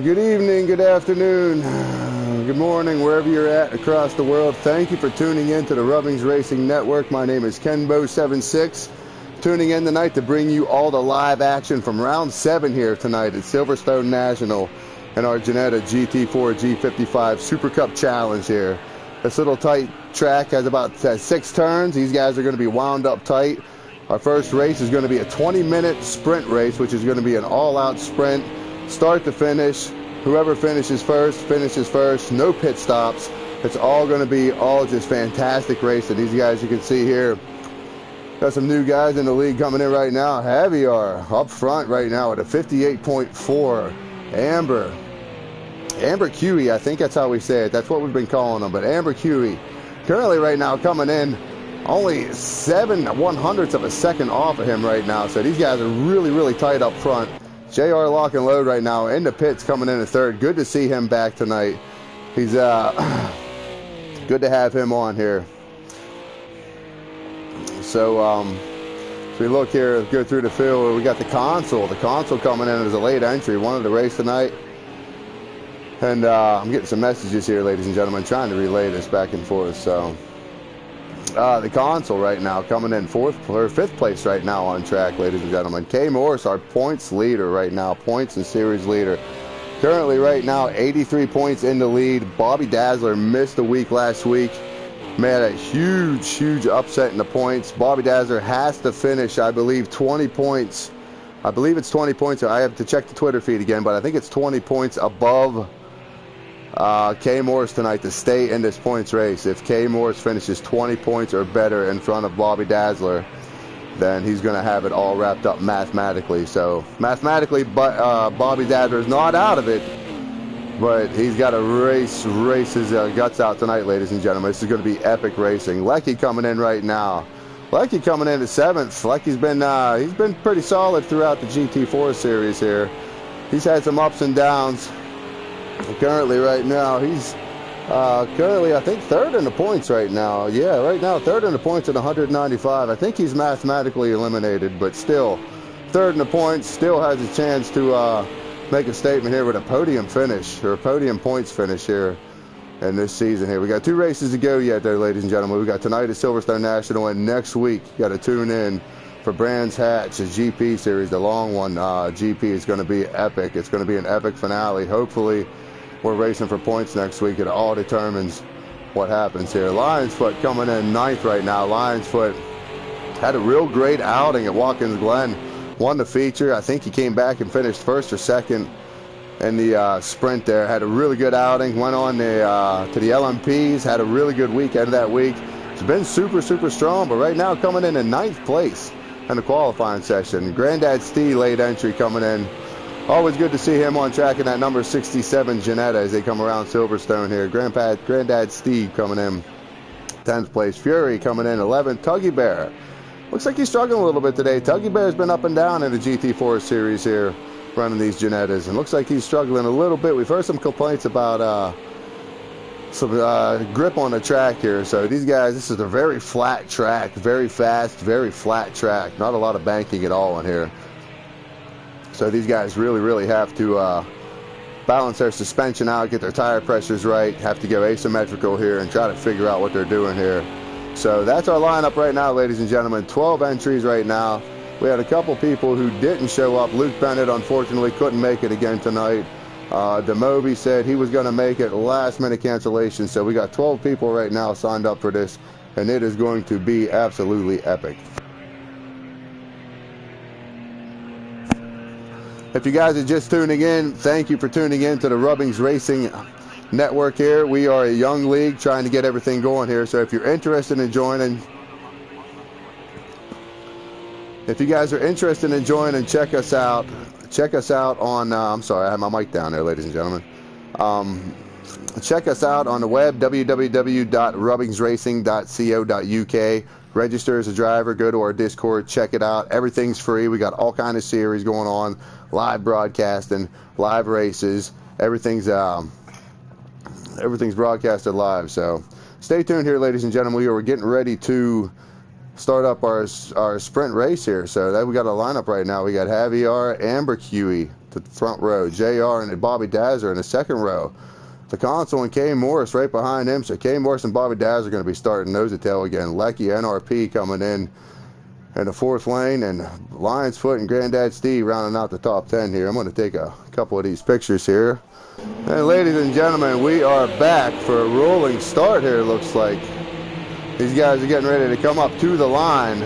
Good evening, good afternoon, good morning, wherever you're at across the world. Thank you for tuning in to the Rubbings Racing Network. My name is Kenbo76. Tuning in tonight to bring you all the live action from round 7 here tonight at Silverstone National and our Ginetta GT4 G55 Super Cup Challenge here. This little tight track has about 6 turns. These guys are going to be wound up tight. Our first race is going to be a 20-minute sprint race, which is going to be an all-out sprint. Start to finish, whoever finishes first, no pit stops. It's all going to be just fantastic racing. These guys you can see here, got some new guys in the league coming in right now. Javier up front right now at a 58.4. Amber Cuey, I think that's how we say it. That's what we've been calling them, but Amber Cuey currently right now coming in only 7/100ths of a second off of him right now. So these guys are really tight up front. JR lock and load right now in the pits coming in at third. Good to see him back tonight. He's good to have him on here. So as we look here, go through the field, we got the console coming in as a late entry, wanted to race tonight. And I'm getting some messages here, ladies and gentlemen, trying to relay this back and forth. So the console right now coming in 5th place right now on track, ladies and gentlemen. K Morris, our points leader right now, points and series leader. Currently right now 83 points in the lead. Bobby Dazzler missed a week last week. Man, a huge upset in the points. Bobby Dazzler has to finish, I believe, 20 points. I believe it's 20 points. I have to check the Twitter feed again, but I think it's 20 points above K Morris tonight to stay in this points race. If K Morris finishes 20 points or better in front of Bobby Dazzler, then he's going to have it all wrapped up mathematically. So mathematically, but Bobby Dazzler is not out of it, but he's got to race his guts out tonight, ladies and gentlemen. This is going to be epic racing. Lecky coming in right now. Lecky coming in at 7th. Lecky's been pretty solid throughout the GT4 series here. He's had some ups and downs. Currently right now he's currently I think 3rd in the points right now. Yeah, right now 3rd in the points at 195. I think he's mathematically eliminated, but still 3rd in the points, still has a chance to make a statement here with a podium finish or a podium points finish here in this season here. We got 2 races to go yet there, ladies and gentlemen. We got tonight at Silverstone National, and next week you got to tune in for Brands Hatch, the GP series, the long one. GP is going to be epic. It's going to be an epic finale. Hopefully we're racing for points next week. It all determines what happens here. Lions Foot coming in 9th right now. Lions Foot had a real great outing at Watkins Glen. Won the feature. I think he came back and finished 1st or 2nd in the sprint there. Had a really good outing. Went on to the LMPs. Had a really good weekend that week. It's been super strong, but right now coming in 9th place in the qualifying session. Granddad Steve late entry coming in. Always good to see him on track in that number 67 Ginetta as they come around Silverstone here. Granddad Steve coming in 10th place. Fury coming in 11th. Tuggy Bear. Looks like he's struggling a little bit today. Tuggy Bear's been up and down in the GT4 series here running these Ginettas, and looks like he's struggling a little bit. We've heard some complaints about some grip on the track here. So these guys, this is a very flat track, very fast, very flat track. Not a lot of banking at all in here. So these guys really have to balance their suspension out, get their tire pressures right, have to go asymmetrical here and try to figure out what they're doing here. So that's our lineup right now, ladies and gentlemen. 12 entries right now. We had a couple people who didn't show up. Luke Bennett, unfortunately, couldn't make it again tonight. Demobi said he was going to make it, last-minute cancellation. So we got 12 people right now signed up for this, and it is going to be absolutely epic. If you guys are just tuning in, thank you for tuning in to the Rubbings Racing Network here. We are a young league trying to get everything going here. So if you're interested in joining, if you guys are interested in joining, check us out on, I'm sorry, I have my mic down there, ladies and gentlemen. Check us out on the web, www.rubbingsracing.co.uk. Register as a driver, go to our Discord, check it out. Everything's free. We got all kind of series going on, live broadcasting, live races. Everything's broadcasted live. So stay tuned here, ladies and gentlemen. We are getting ready to start up our sprint race here. So that we got a lineup right now. We got Javier, Amber Cuey, the front row. JR and Bobby Dazzler in the second row. The console and K Morris right behind him. So K Morris and Bobby Dazzler are going to be starting nose to tail again. Lecky, NRP coming in the fourth lane, and Lions Foot and Granddad Steve rounding out the top 10 here. I'm going to take a couple of these pictures here. And ladies and gentlemen, we are back for a rolling start here, looks like. These guys are getting ready to come up to the line.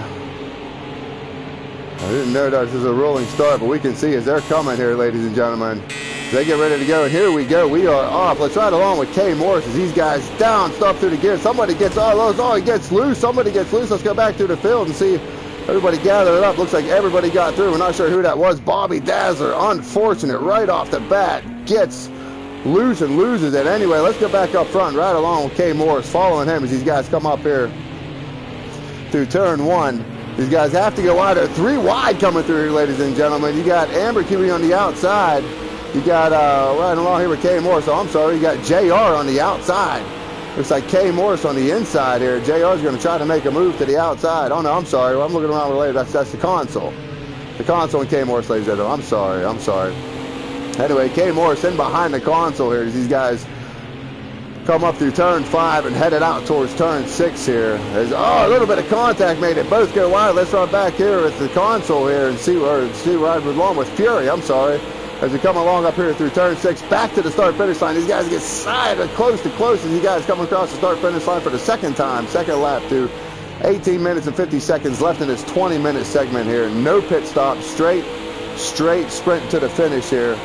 I didn't know that this was a rolling start, but we can see as they're coming here, ladies and gentlemen. They get ready to go, and here we go. We are off. Let's ride along with K Morris as these guys down, stop through the gear. Somebody gets, he gets loose. Somebody gets loose. Let's go back through the field and see everybody gather it up. Looks like everybody got through. We're not sure who that was. Bobby Dazzler, unfortunate, right off the bat, gets loose and loses it. Anyway, let's go back up front, right along with K Morris, following him as these guys come up here through turn one. These guys have to go wide. They're 3 wide coming through here, ladies and gentlemen. You got Amber QB on the outside. You got right along here with K Morris. Oh, I'm sorry. You got JR on the outside. Looks like K Morris on the inside here. JR is going to try to make a move to the outside. Oh, no, I'm sorry. I'm looking around later. That's the console. The console and K Morris, ladies and gentlemen. I'm sorry. Anyway, K Morris in behind the console here as these guys come up through turn 5 and headed out towards turn 6 here. There's, a little bit of contact made it. Both go wide. Let's run back here with the console here and see where right along with Fury. I'm sorry. As we come along up here through turn 6, back to the start-finish line. These guys get side close to close as you guys come across the start-finish line for the second time, second lap to 18 minutes and 50 seconds left in this 20-minute segment here. No pit stop, straight sprint to the finish here.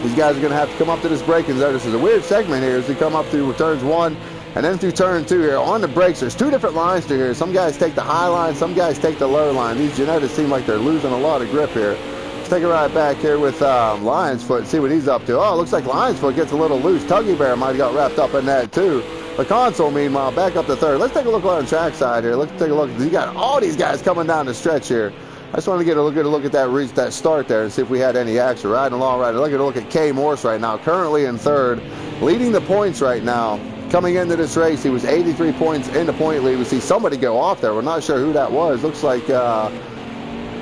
These guys are going to have to come up to this braking zone. This is a weird segment here as we come up through turns 1 and then through turn 2 here. On the brakes, there's 2 different lines through here. Some guys take the high line, some guys take the low line. These Ginettas seem like they're losing a lot of grip here. Let's take a ride back here with Lions Foot and see what he's up to. Oh, it looks like Lions Foot gets a little loose. Tuggy Bear might have got wrapped up in that too. The console, meanwhile, back up to third. Let's take a look on the track side here. Let's take a look. You got all these guys coming down the stretch here. I just want to get a look at that start there and see if we had any action. Riding along, look at K Morris right now, currently in third, leading the points right now. Coming into this race, he was 83 points in the point lead. We see somebody go off there. We're not sure who that was. Looks like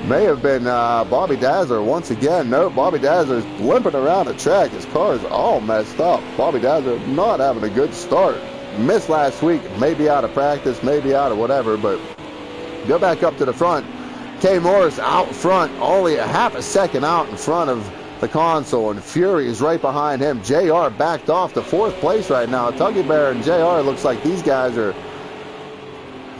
may have been Bobby Dazzler once again. Nope, Bobby Dazzler's limping around the track. His car is all messed up. Bobby Dazzler not having a good start. Missed last week, maybe out of practice, maybe out of whatever, but go back up to the front. K Morris out front, only a half a second out in front of the console, and Fury is right behind him. JR backed off to 4th place right now. Tuggy Bear and JR looks like these guys are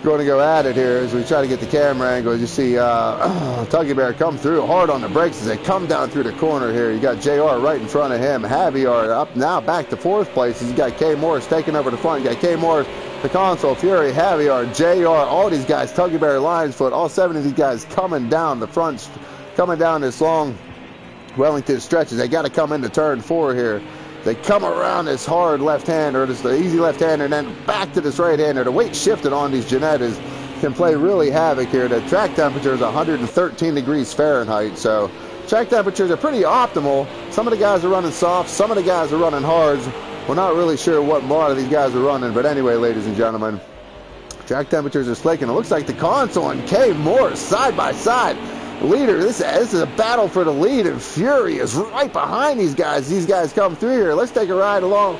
going to go at it here as we try to get the camera angle. You see Tuggy Bear come through hard on the brakes as they come down through the corner here. You got JR right in front of him. Javier up now back to 4th place. You got K Morris taking over the front. You got K Morris, the console, Fury, Javier, JR, all these guys, Tuggy Bear, Lions Foot, all 7 of these guys coming down the front, coming down this long Wellington stretches. They got to come into turn 4 here. They come around this hard left-hander, this easy left-hander, and then back to this right-hander. The weight shifted on these Ginettas can play really havoc here. The track temperature is 113 degrees Fahrenheit, so track temperatures are pretty optimal. Some of the guys are running soft, some of the guys are running hards. We're not really sure what lot of these guys are running, but anyway, ladies and gentlemen, track temperatures are slick, and it looks like the console and K Morris side by side. Leader, this is a battle for the lead, and Fury is right behind these guys. These guys come through here. Let's take a ride along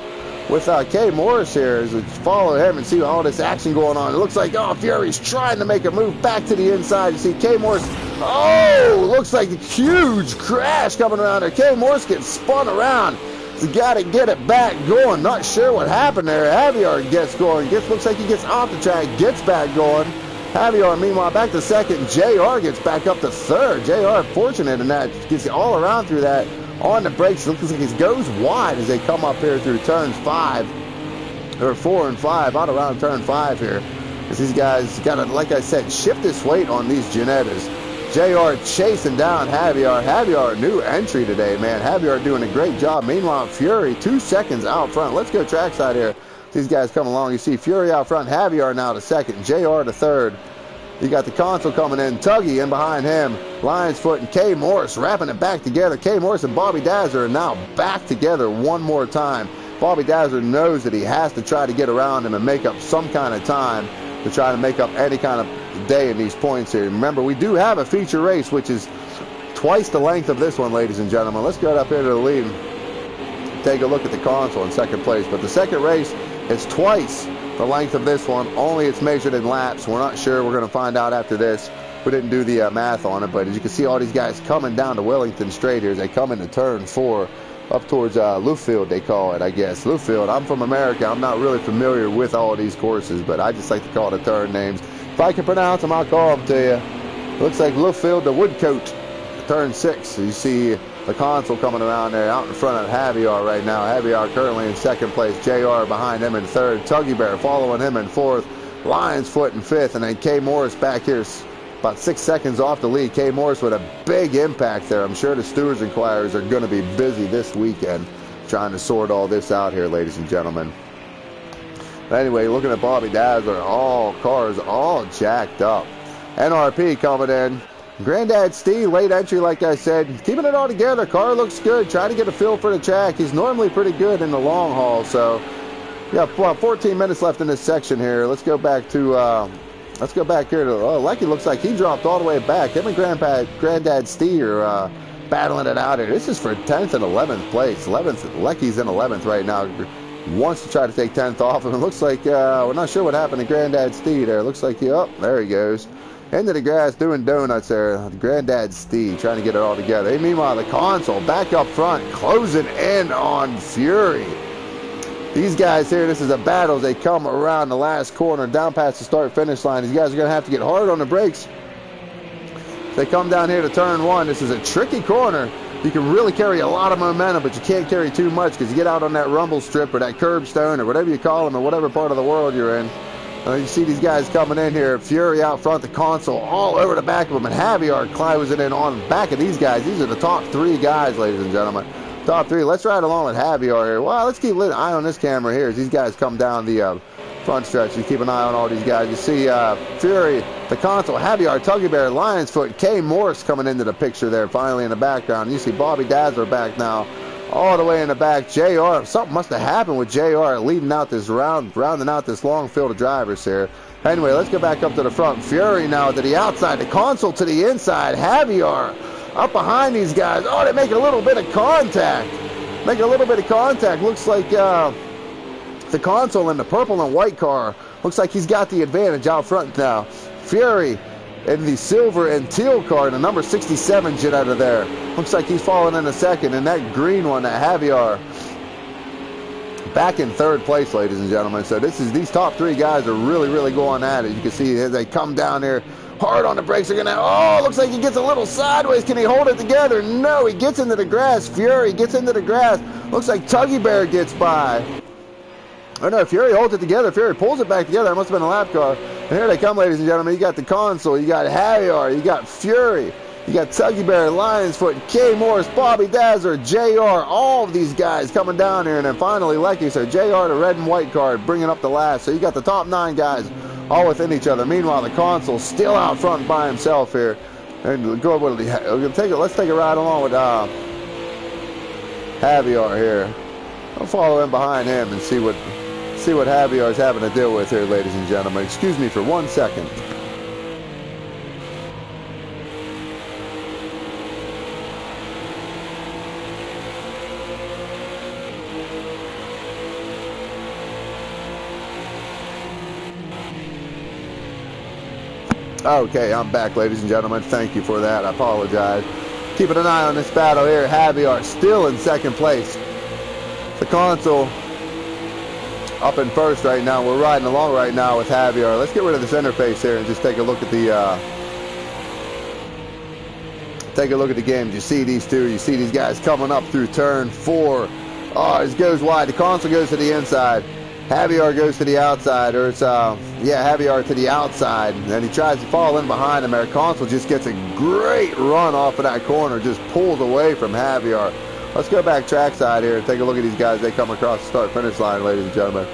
with K Morris here as we follow him and see all this action going on. It looks like, Fury's trying to make a move back to the inside. You see K Morris, looks like a huge crash coming around there. K Morris gets spun around. You got to get it back going. Not sure what happened there. Javier gets going. Looks like he gets off the track, gets back going. Javier, meanwhile, back to second. JR gets back up to third. JR, fortunate in that, gets all around through that. On the brakes, looks like he goes wide as they come up here through turns 4 and 5, out around turn 5 here. As these guys got to, like I said, shift this weight on these Ginettas. JR chasing down Javier. Javier, new entry today, man. Javier doing a great job. Meanwhile, Fury, 2 seconds out front. Let's go trackside here. These guys come along. You see Fury out front, Javier now to second, JR to third. You got the console coming in, Tuggy in behind him, Lions Foot and K Morris wrapping it back together. K Morris and Bobby Dazzler are now back together one more time. Bobby Dazzler knows that he has to try to get around him and make up some kind of time to try to make up any kind of day in these points here. Remember, we do have a feature race, which is twice the length of this one, ladies and gentlemen. Let's go up here to the lead. Take a look at the console in second place. But the second race is twice the length of this one. Only it's measured in laps. We're not sure. We're going to find out after this. We didn't do the math on it, but as you can see, all these guys coming down to Wellington Straight here as they come into turn 4 up towards Luffield, they call it, I guess. Luffield. I'm from America. I'm not really familiar with all of these courses, but I just like to call the turn names. If I can pronounce them, I'll call them to you. Looks like Luffield to Woodcote, turn 6. You see the console coming around there out in front of Javier right now. Javier currently in second place. JR behind him in third. Tuggy Bear following him in fourth. Lions Foot in fifth. And then K Morris back here about 6 seconds off the lead. K Morris with a big impact there. I'm sure the stewards inquirers are going to be busy this weekend trying to sort all this out here, ladies and gentlemen. But anyway, looking at Bobby Dazzler, all cars all jacked up. NRP coming in. Granddad Steve, late entry, like I said, keeping it all together. Car looks good. Trying to get a feel for the track. He's normally pretty good in the long haul. So, yeah, 14 minutes left in this section here. Let's go back to... Let's go back here to, Lecky looks like he dropped all the way back. Him and Granddad Steve are battling it out here. This is for 10th and 11th place. Lecky's in 11th right now. Wants to try to take 10th off him. It looks like, we're not sure what happened to Granddad Steve there. Looks like there he goes. Into the grass doing donuts there. Granddad Steve trying to get it all together. Hey, meanwhile, the console back up front, closing in on Fury. These guys here, this is a battle as they come around the last corner, down past the start-finish line. These guys are going to have to get hard on the brakes. They come down here to turn 1. This is a tricky corner. You can really carry a lot of momentum, but you can't carry too much because you get out on that rumble strip or that curbstone or whatever you call them or whatever part of the world you're in. You see these guys coming in here. Fury out front, the console all over the back of them, and Javier closing in on the back of these guys. These are the top 3 guys, ladies and gentlemen. Top 3. Let's ride along with Javier here. Well, let's keep an eye on this camera here as these guys come down the front stretch. You keep an eye on all these guys. You see Fury, the console, Javier, Tuggy Bear, Lions Foot, K Morris coming into the picture there finally in the background. You see Bobby Dazzler back now all the way in the back. JR, something must have happened with JR leading out this rounding out this long field of drivers here. Anyway, let's go back up to the front. Fury now to the outside, the console to the inside. Javier up behind these guys. Oh, they make a little bit of contact. Looks like the console in the purple and white car. Looks like he's got the advantage out front now. Fury in the silver and teal car, the number 67 Ginetta there. Looks like he's falling in a second. And that green one, that Javier, back in third place, ladies and gentlemen. So these top 3 guys are really, really going at it. You can see as they come down here. Hard on the brakes. They're gonna. Oh, looks like he gets a little sideways. Can he hold it together? No, he gets into the grass. Fury gets into the grass. Looks like Tuggy Bear gets by. Oh no, Fury holds it together. Fury pulls it back together. That must have been a lap car. And here they come, ladies and gentlemen. You got the console. You got Javier. You got Fury. You got Tuggy Bear, Lions Foot, K Morris, Bobby Dazzler, JR. All of these guys coming down here. And then finally, Lecky. So JR, the red and white card, bringing up the last. So you got the top 9 guys all within each other. Meanwhile, the console still out front by himself here. And go over to let's take a ride along with Javier here. I'll follow in behind him and see what Javier is having to deal with here, ladies and gentlemen. Excuse me for 1 second. Okay, I'm back, ladies and gentlemen. Thank you for that. I apologize. Keeping an eye on this battle here. Javier still in second place. The console up in first right now. We're riding along right now with Javier. Let's get rid of this interface here and just take a look at the games. You see these two. You see these guys coming up through turn 4. Oh, it goes wide. The console goes to the inside. Javier goes to the outside, or it's, Javier to the outside, and he tries to fall in behind him. Our console just gets a great run off of that corner, just pulls away from Javier. Let's go back trackside here and take a look at these guys. They come across the start-finish line, ladies and gentlemen.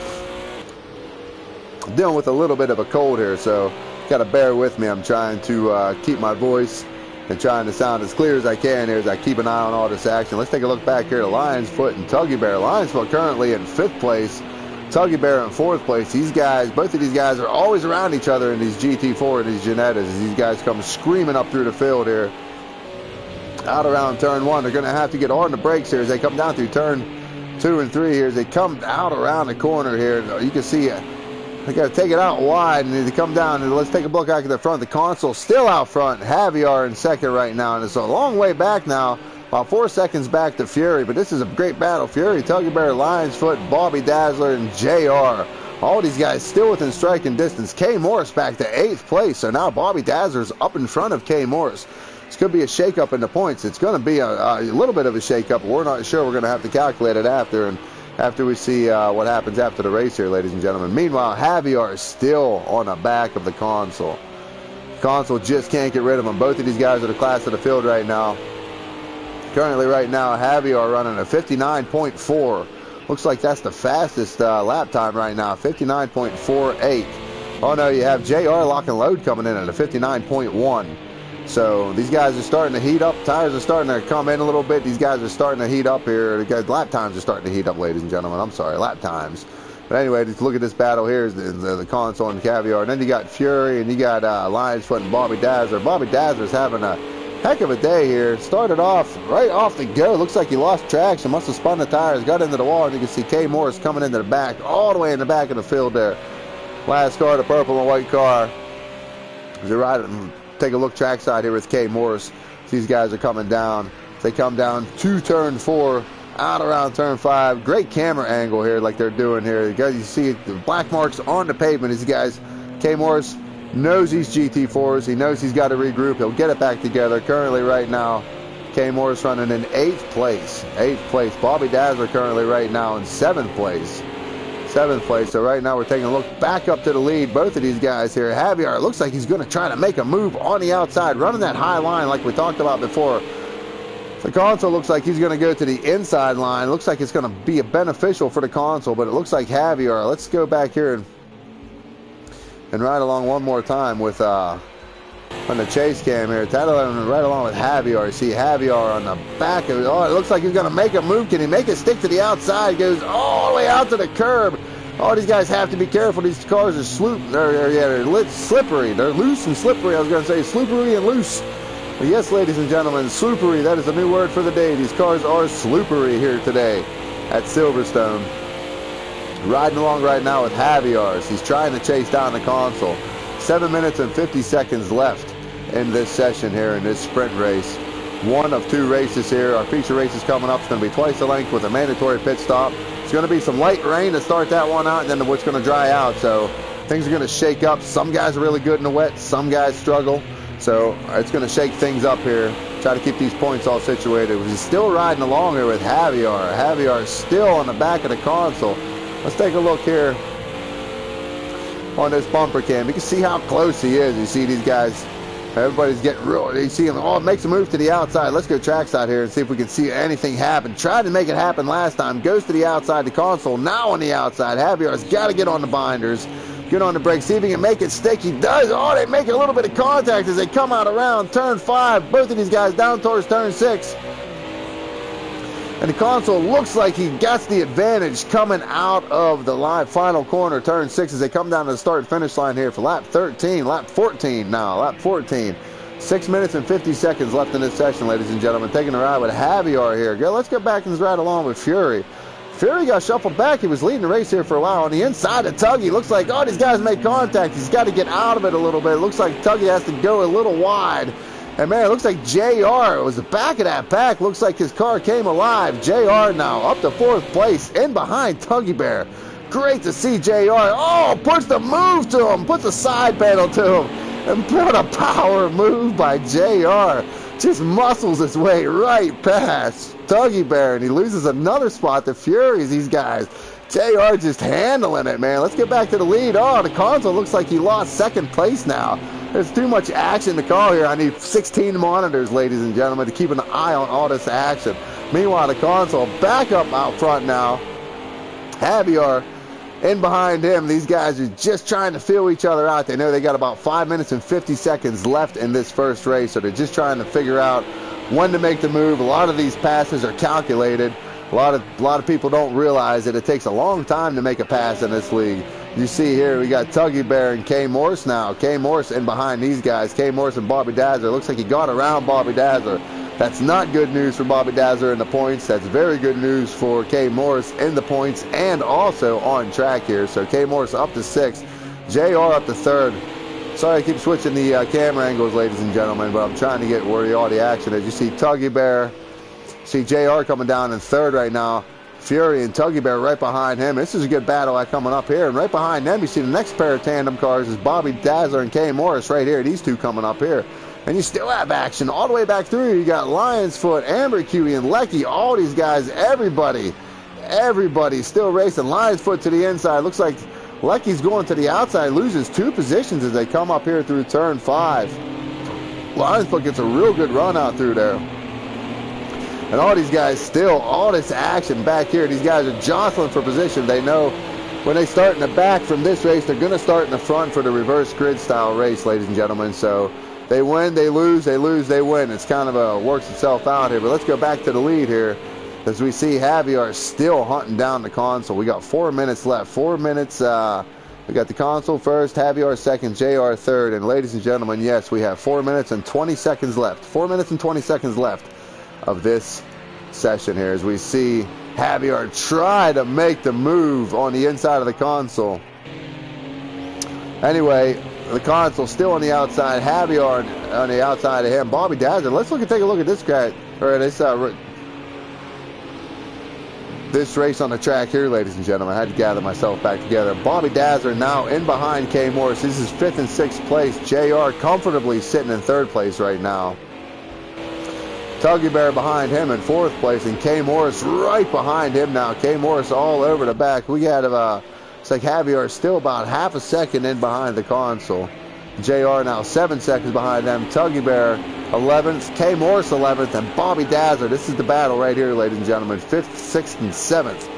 I'm dealing with a little bit of a cold here, so got to bear with me. I'm trying to keep my voice and trying to sound as clear as I can here as I keep an eye on all this action. Let's take a look back here to Lions Foot and Tuggy Bear. Lions Foot currently in 5th place. Tuggy Bear in 4th place. These guys, both of these guys are always around each other in these GT4 and these Ginettas as these guys come screaming up through the field here. out around turn 1. They're going to have to get on the brakes here as they come down through turn 2 and 3 here. As they come out around the corner here, you can see they got to take it out wide, and they come down. And let's take a look back at the front. The console still out front. Javier in second right now, and it's a long way back now. About 4 seconds back to Fury, but this is a great battle. Fury, Tuggy Bear, Lions Foot, Bobby Dazzler, and JR. All these guys still within striking distance. K Morris back to 8th place, so now Bobby Dazzler's up in front of K Morris. It's going to be a shake-up in the points. It's going to be a little bit of a shake-up. We're not sure. We're going to have to calculate it after we see what happens after the race here, ladies and gentlemen. Meanwhile, Javier is still on the back of the console. Console just can't get rid of him. Both of these guys are the class of the field right now. Currently, right now, Javier running a 59.4. Looks like that's the fastest lap time right now, 59.48. Oh, no, you have JR Lock and Load coming in at a 59.1. So these guys are starting to heat up. Tires are starting to come in a little bit. These guys are starting to heat up here. Lap times are starting to heat up, ladies and gentlemen. I'm sorry, lap times. But anyway, just look at this battle here. Is the console and Caviar. And then you got Fury and you got Lions Foot and Bobby Dazzler. Bobby Dazzler's having a heck of a day here. Started off right off the go. Looks like he lost traction. Must have spun the tires. Got into the wall. And you can see K Morris coming into the back. All the way in the back of the field there. Last car, the purple and white car. As they ride and take a look trackside here with K Morris. These guys are coming down. They come down to turn 4. Out around turn 5. Great camera angle here like they're doing here. You see the black marks on the pavement. These guys, K Morris knows these GT4s. He knows he's got to regroup. He'll get it back together. Currently right now, K Morris running in 8th place. 8th place. Bobby Dazzler currently right now in 7th place. 7th place. So right now we're taking a look back up to the lead. Both of these guys here. Javier looks like he's going to try to make a move on the outside, running that high line like we talked about before. The console looks like he's going to go to the inside line. Looks like it's going to be beneficial for the console, but it looks like Javier. Let's go back here and ride along one more time with on the chase cam here. Right along with Javier. You see Javier on the back of it. Oh, it looks like he's going to make a move. Can he make it stick to the outside? Goes all the way out to the curb. Oh, these guys have to be careful. These cars are slippery. They're loose and slippery. I was going to say slippery and loose. But yes, ladies and gentlemen, slippery. That is a new word for the day. These cars are slippery here today at Silverstone. Riding along right now with Javier. He's trying to chase down the console. 7 minutes and 50 seconds left in this session here in this sprint race. One of 2 races here. Our feature race is coming up. It's going to be twice the length with a mandatory pit stop. It's going to be some light rain to start that one out, and then it's going to dry out. So things are going to shake up. Some guys are really good in the wet. Some guys struggle. So it's going to shake things up here. Try to keep these points all situated. He's still riding along here with Javier. Javier is still on the back of the console. Let's take a look here on this bumper cam. You can see how close he is. You see these guys. Everybody's getting real. You see him. Oh, makes a move to the outside. Let's go trackside here and see if we can see anything happen. Tried to make it happen last time. Goes to the outside. The console now on the outside. Javier's got to get on the binders. Get on the brakes, see if he can make it stick. He does. Oh, they make a little bit of contact as they come out around turn 5. Both of these guys down towards turn 6. And the console looks like he gets the advantage coming out of the final corner, turn 6, as they come down to the start and finish line here for lap 13, lap 14 now, lap 14. 6 minutes and 50 seconds left in this session, ladies and gentlemen. Taking a ride with Javier here. Let's go back and ride along with Fury. Fury got shuffled back. He was leading the race here for a while. On the inside of Tuggy, looks like, oh, these guys make contact. He's got to get out of it a little bit. It looks like Tuggy has to go a little wide. And, man, it looks like JR was the back of that pack. Looks like his car came alive. JR now up to 4th place in behind Tuggy Bear. Great to see JR. Oh, puts the move to him. Puts a side panel to him. And put a power move by JR. Just muscles his way right past Tuggy Bear, and he loses another spot to Furies. These guys, JR just handling it, man. Let's get back to the lead. Oh, the console looks like he lost 2nd place now. There's too much action to call here. I need 16 monitors, ladies and gentlemen, to keep an eye on all this action. Meanwhile, the console back up out front now. Javier in behind him. These guys are just trying to feel each other out. They know they got about 5 minutes and 50 seconds left in this first race, so they're just trying to figure out when to make the move. A lot of these passes are calculated. A lot of people don't realize that it takes a long time to make a pass in this league. You see here, we got Tuggy Bear and K Morris now. K Morris in behind these guys. K Morris and Bobby Dazzler. Looks like he got around Bobby Dazzler. That's not good news for Bobby Dazzler in the points. That's very good news for K Morris in the points and also on track here. So K Morris up to 6th, JR up to 3rd. Sorry I keep switching the camera angles, ladies and gentlemen, but I'm trying to get where all the action is. You see Tuggy Bear, see JR coming down in 3rd right now. Fury and Tuggy Bear right behind him. This is a good battle coming up here. And right behind them, you see the next pair of tandem cars is Bobby Dazzler and K Morris right here. These two coming up here. And you still have action all the way back through. You got Lions Foot, Amber Cutie, and Lecky. All these guys, everybody still racing. Lions Foot to the inside. Looks like Lecky's going to the outside. Loses 2 positions as they come up here through turn 5. Lions Foot gets a real good run out through there. And all these guys still, all this action back here. These guys are jostling for position. They know when they start in the back from this race, they're going to start in the front for the reverse grid style race, ladies and gentlemen. So they win, they lose, they lose, they win. It's kind of works itself out here. But let's go back to the lead here as we see Javier still hunting down the console. We got 4 minutes left. 4 minutes. We got the console first, Javier second, JR third. And ladies and gentlemen, yes, we have 4 minutes and 20 seconds left. 4 minutes and 20 seconds left of this session here as we see Javier try to make the move on the inside of the console. Anyway, the console still on the outside, Javier on the outside of him. Bobby Dazzler, let's take a look at this guy, or this race on the track here, ladies and gentlemen. I had to gather myself back together. Bobby Dazzler now in behind K Morris. This is 5th and 6th place. JR comfortably sitting in 3rd place right now. Tuggy Bear behind him in 4th place, and K Morris right behind him now. K Morris all over the back. We got it's like Javier still about half a second in behind the console. JR now 7 seconds behind them. Tuggy Bear 11th, K Morris 11th, and Bobby Dazzler. This is the battle right here, ladies and gentlemen. 5th, 6th, and 7th.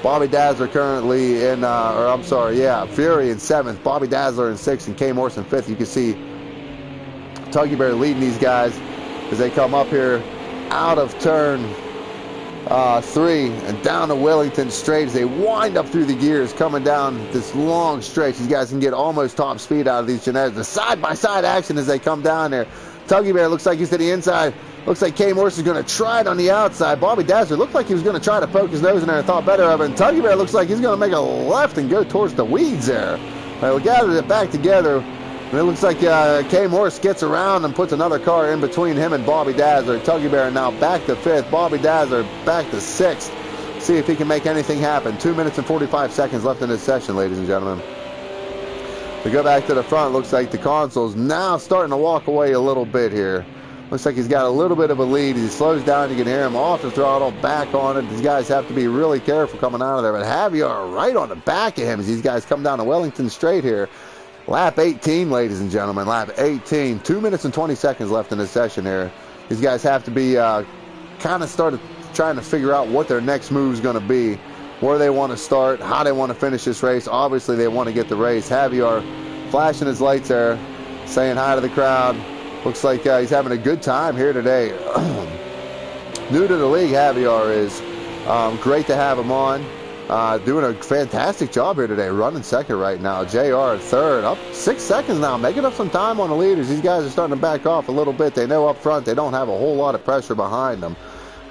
Bobby Dazzler currently in, Fury in 7th, Bobby Dazzler in 6th, and K Morris in 5th. You can see Tuggy Bear leading these guys as they come up here out of turn 3 and down to Wellington straight as they wind up through the gears coming down this long stretch. These guys can get almost top speed out of these Ginettas. The side-by-side action as they come down there. Tuggy Bear looks like he's to the inside. Looks like K Morris is going to try it on the outside. Bobby Dazzler looked like he was going to try to poke his nose in there and thought better of it. And Tuggy Bear looks like he's going to make a left and go towards the weeds there. They gathered it back together. And it looks like K Morris gets around and puts another car in between him and Bobby Dazzler. Tuggy Bear now back to 5th. Bobby Dazzler back to 6th. See if he can make anything happen. 2 minutes and 45 seconds left in this session, ladies and gentlemen. We go back to the front. Looks like the console's now starting to walk away a little bit here. Looks like he's got a little bit of a lead. He slows down. You can hear him off the throttle, back on it. These guys have to be really careful coming out of there. But Javier right on the back of him as these guys come down to Wellington straight here. Lap 18, ladies and gentlemen, lap 18. 2 minutes and 20 seconds left in this session here. These guys have to be kind of started trying to figure out what their next move is going to be, where they want to start, how they want to finish this race. Obviously, they want to get the race. Javier flashing his lights there, saying hi to the crowd. Looks like he's having a good time here today. New to the league, Javier is. Great to have him on. Doing a fantastic job here today, running 2nd right now. JR 3rd, up 6 seconds now, making up some time on the leaders. These guys are starting to back off a little bit. They know up front they don't have a whole lot of pressure behind them.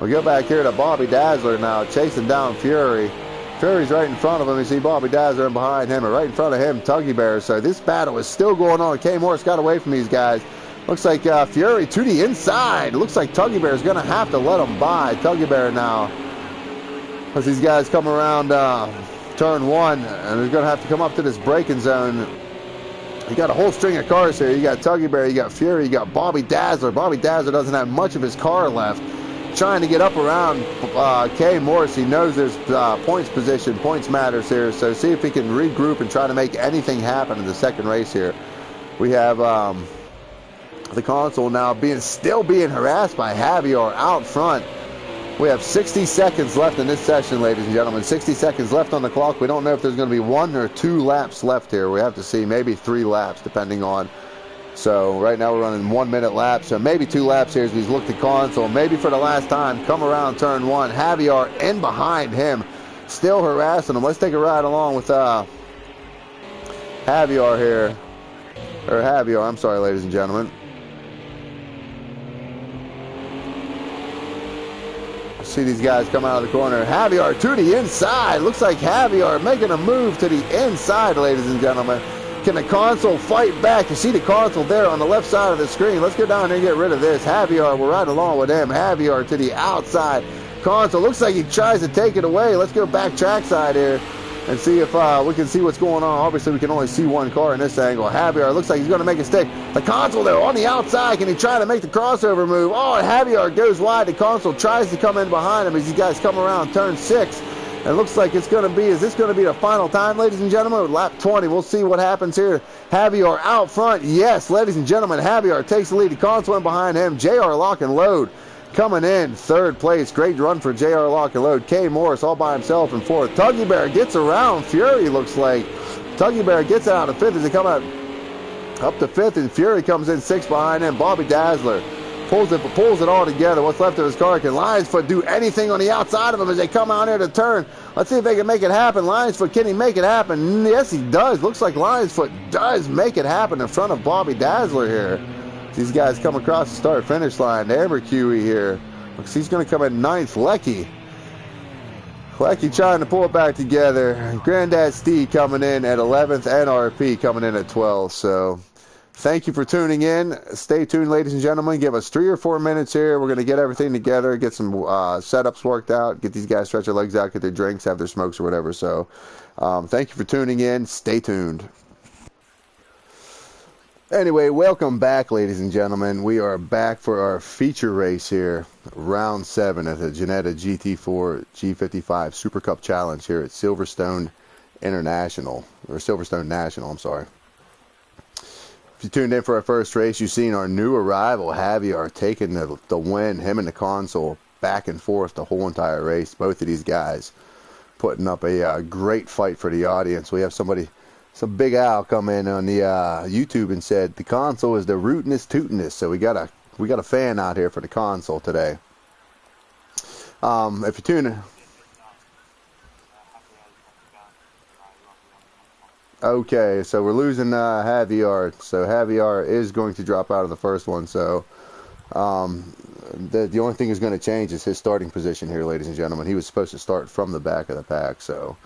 We go back here to Bobby Dazzler now, chasing down Fury. Fury's right in front of him. You see Bobby Dazzler behind him, and right in front of him, Tuggy Bear. So this battle is still going on. K Morris got away from these guys. Looks like Fury to the inside. Looks like Tuggy Bear is going to have to let him by. Tuggy Bear now, as these guys come around turn 1, and they're going to have to come up to this braking zone. You got a whole string of cars here. You got Tuggy Bear, you got Fury, you got Bobby Dazzler. Bobby Dazzler doesn't have much of his car left. Trying to get up around K Morris. He knows there's points position, points matters here. So see if he can regroup and try to make anything happen in the second race here. We have the console now still being harassed by Javier out front. We have 60 seconds left in this session, ladies and gentlemen. 60 seconds left on the clock. We don't know if there's going to be 1 or 2 laps left here. We have to see, maybe 3 laps, depending on. So right now we're running 1 minute laps. So maybe 2 laps here as we look at the console. Maybe for the last time, come around turn 1. Javier in behind him, still harassing him. Let's take a ride along with Javier here. Or Javier, I'm sorry, ladies and gentlemen. See these guys come out of the corner. Javier to the inside. Looks like Javier making a move to the inside, ladies and gentlemen. Can the console fight back? You see the console there on the left side of the screen. Let's go down there and get rid of this. Javier, we're right along with him. Javier to the outside. Console looks like he tries to take it away. Let's go back trackside here and see if we can see what's going on. Obviously, we can only see one car in this angle. Javier looks like he's going to make a stick. The console there on the outside. Can he try to make the crossover move? Oh, Javier goes wide. The console tries to come in behind him as these guys come around turn 6. And it looks like it's going to be, is this going to be the final time, ladies and gentlemen? Lap 20. We'll see what happens here. Javier out front. Yes, ladies and gentlemen, Javier takes the lead. The console in behind him. JR Lock and Load coming in third place. Great run for JR Lock and Load. K Morris all by himself in fourth. Tuggy Bear gets around Fury, looks like. Tuggy Bear gets out of fifth as they come out up to fifth, and Fury comes in sixth behind him. Bobby Dazzler pulls it all together. What's left of his car? Can Lionsfoot do anything on the outside of him as they come out here to turn? Let's see if they can make it happen. Lionsfoot, can he make it happen? Yes, he does. Looks like Lionsfoot does make it happen in front of Bobby Dazzler here. These guys come across the start-finish line. Abercue here. Looks he's going to come in ninth. Lecky trying to pull it back together. Granddad Steve coming in at 11th. NRP coming in at 12th. So thank you for tuning in. Stay tuned, ladies and gentlemen. Give us 3 or 4 minutes here. We're going to get everything together, get some setups worked out, get these guys stretch their legs out, get their drinks, have their smokes or whatever. So thank you for tuning in. Stay tuned. Anyway, welcome back, ladies and gentlemen. We are back for our feature race here, round 7 at the Ginetta GT4 G55 Super Cup Challenge here at Silverstone International, or Silverstone National, I'm sorry. If you tuned in for our first race, you've seen our new arrival, Javier, taking the win, him and the console, back and forth the whole entire race. Both of these guys putting up a great fight for the audience. We have some Big Al come in on the YouTube and said the console is the rootinest tootinest. So we got a fan out here for the console today. If you tune in, okay, so we're losing Javier. So Javier is going to drop out of the first one. So the only thing that's going to change is his starting position here, ladies and gentlemen. He was supposed to start from the back of the pack, so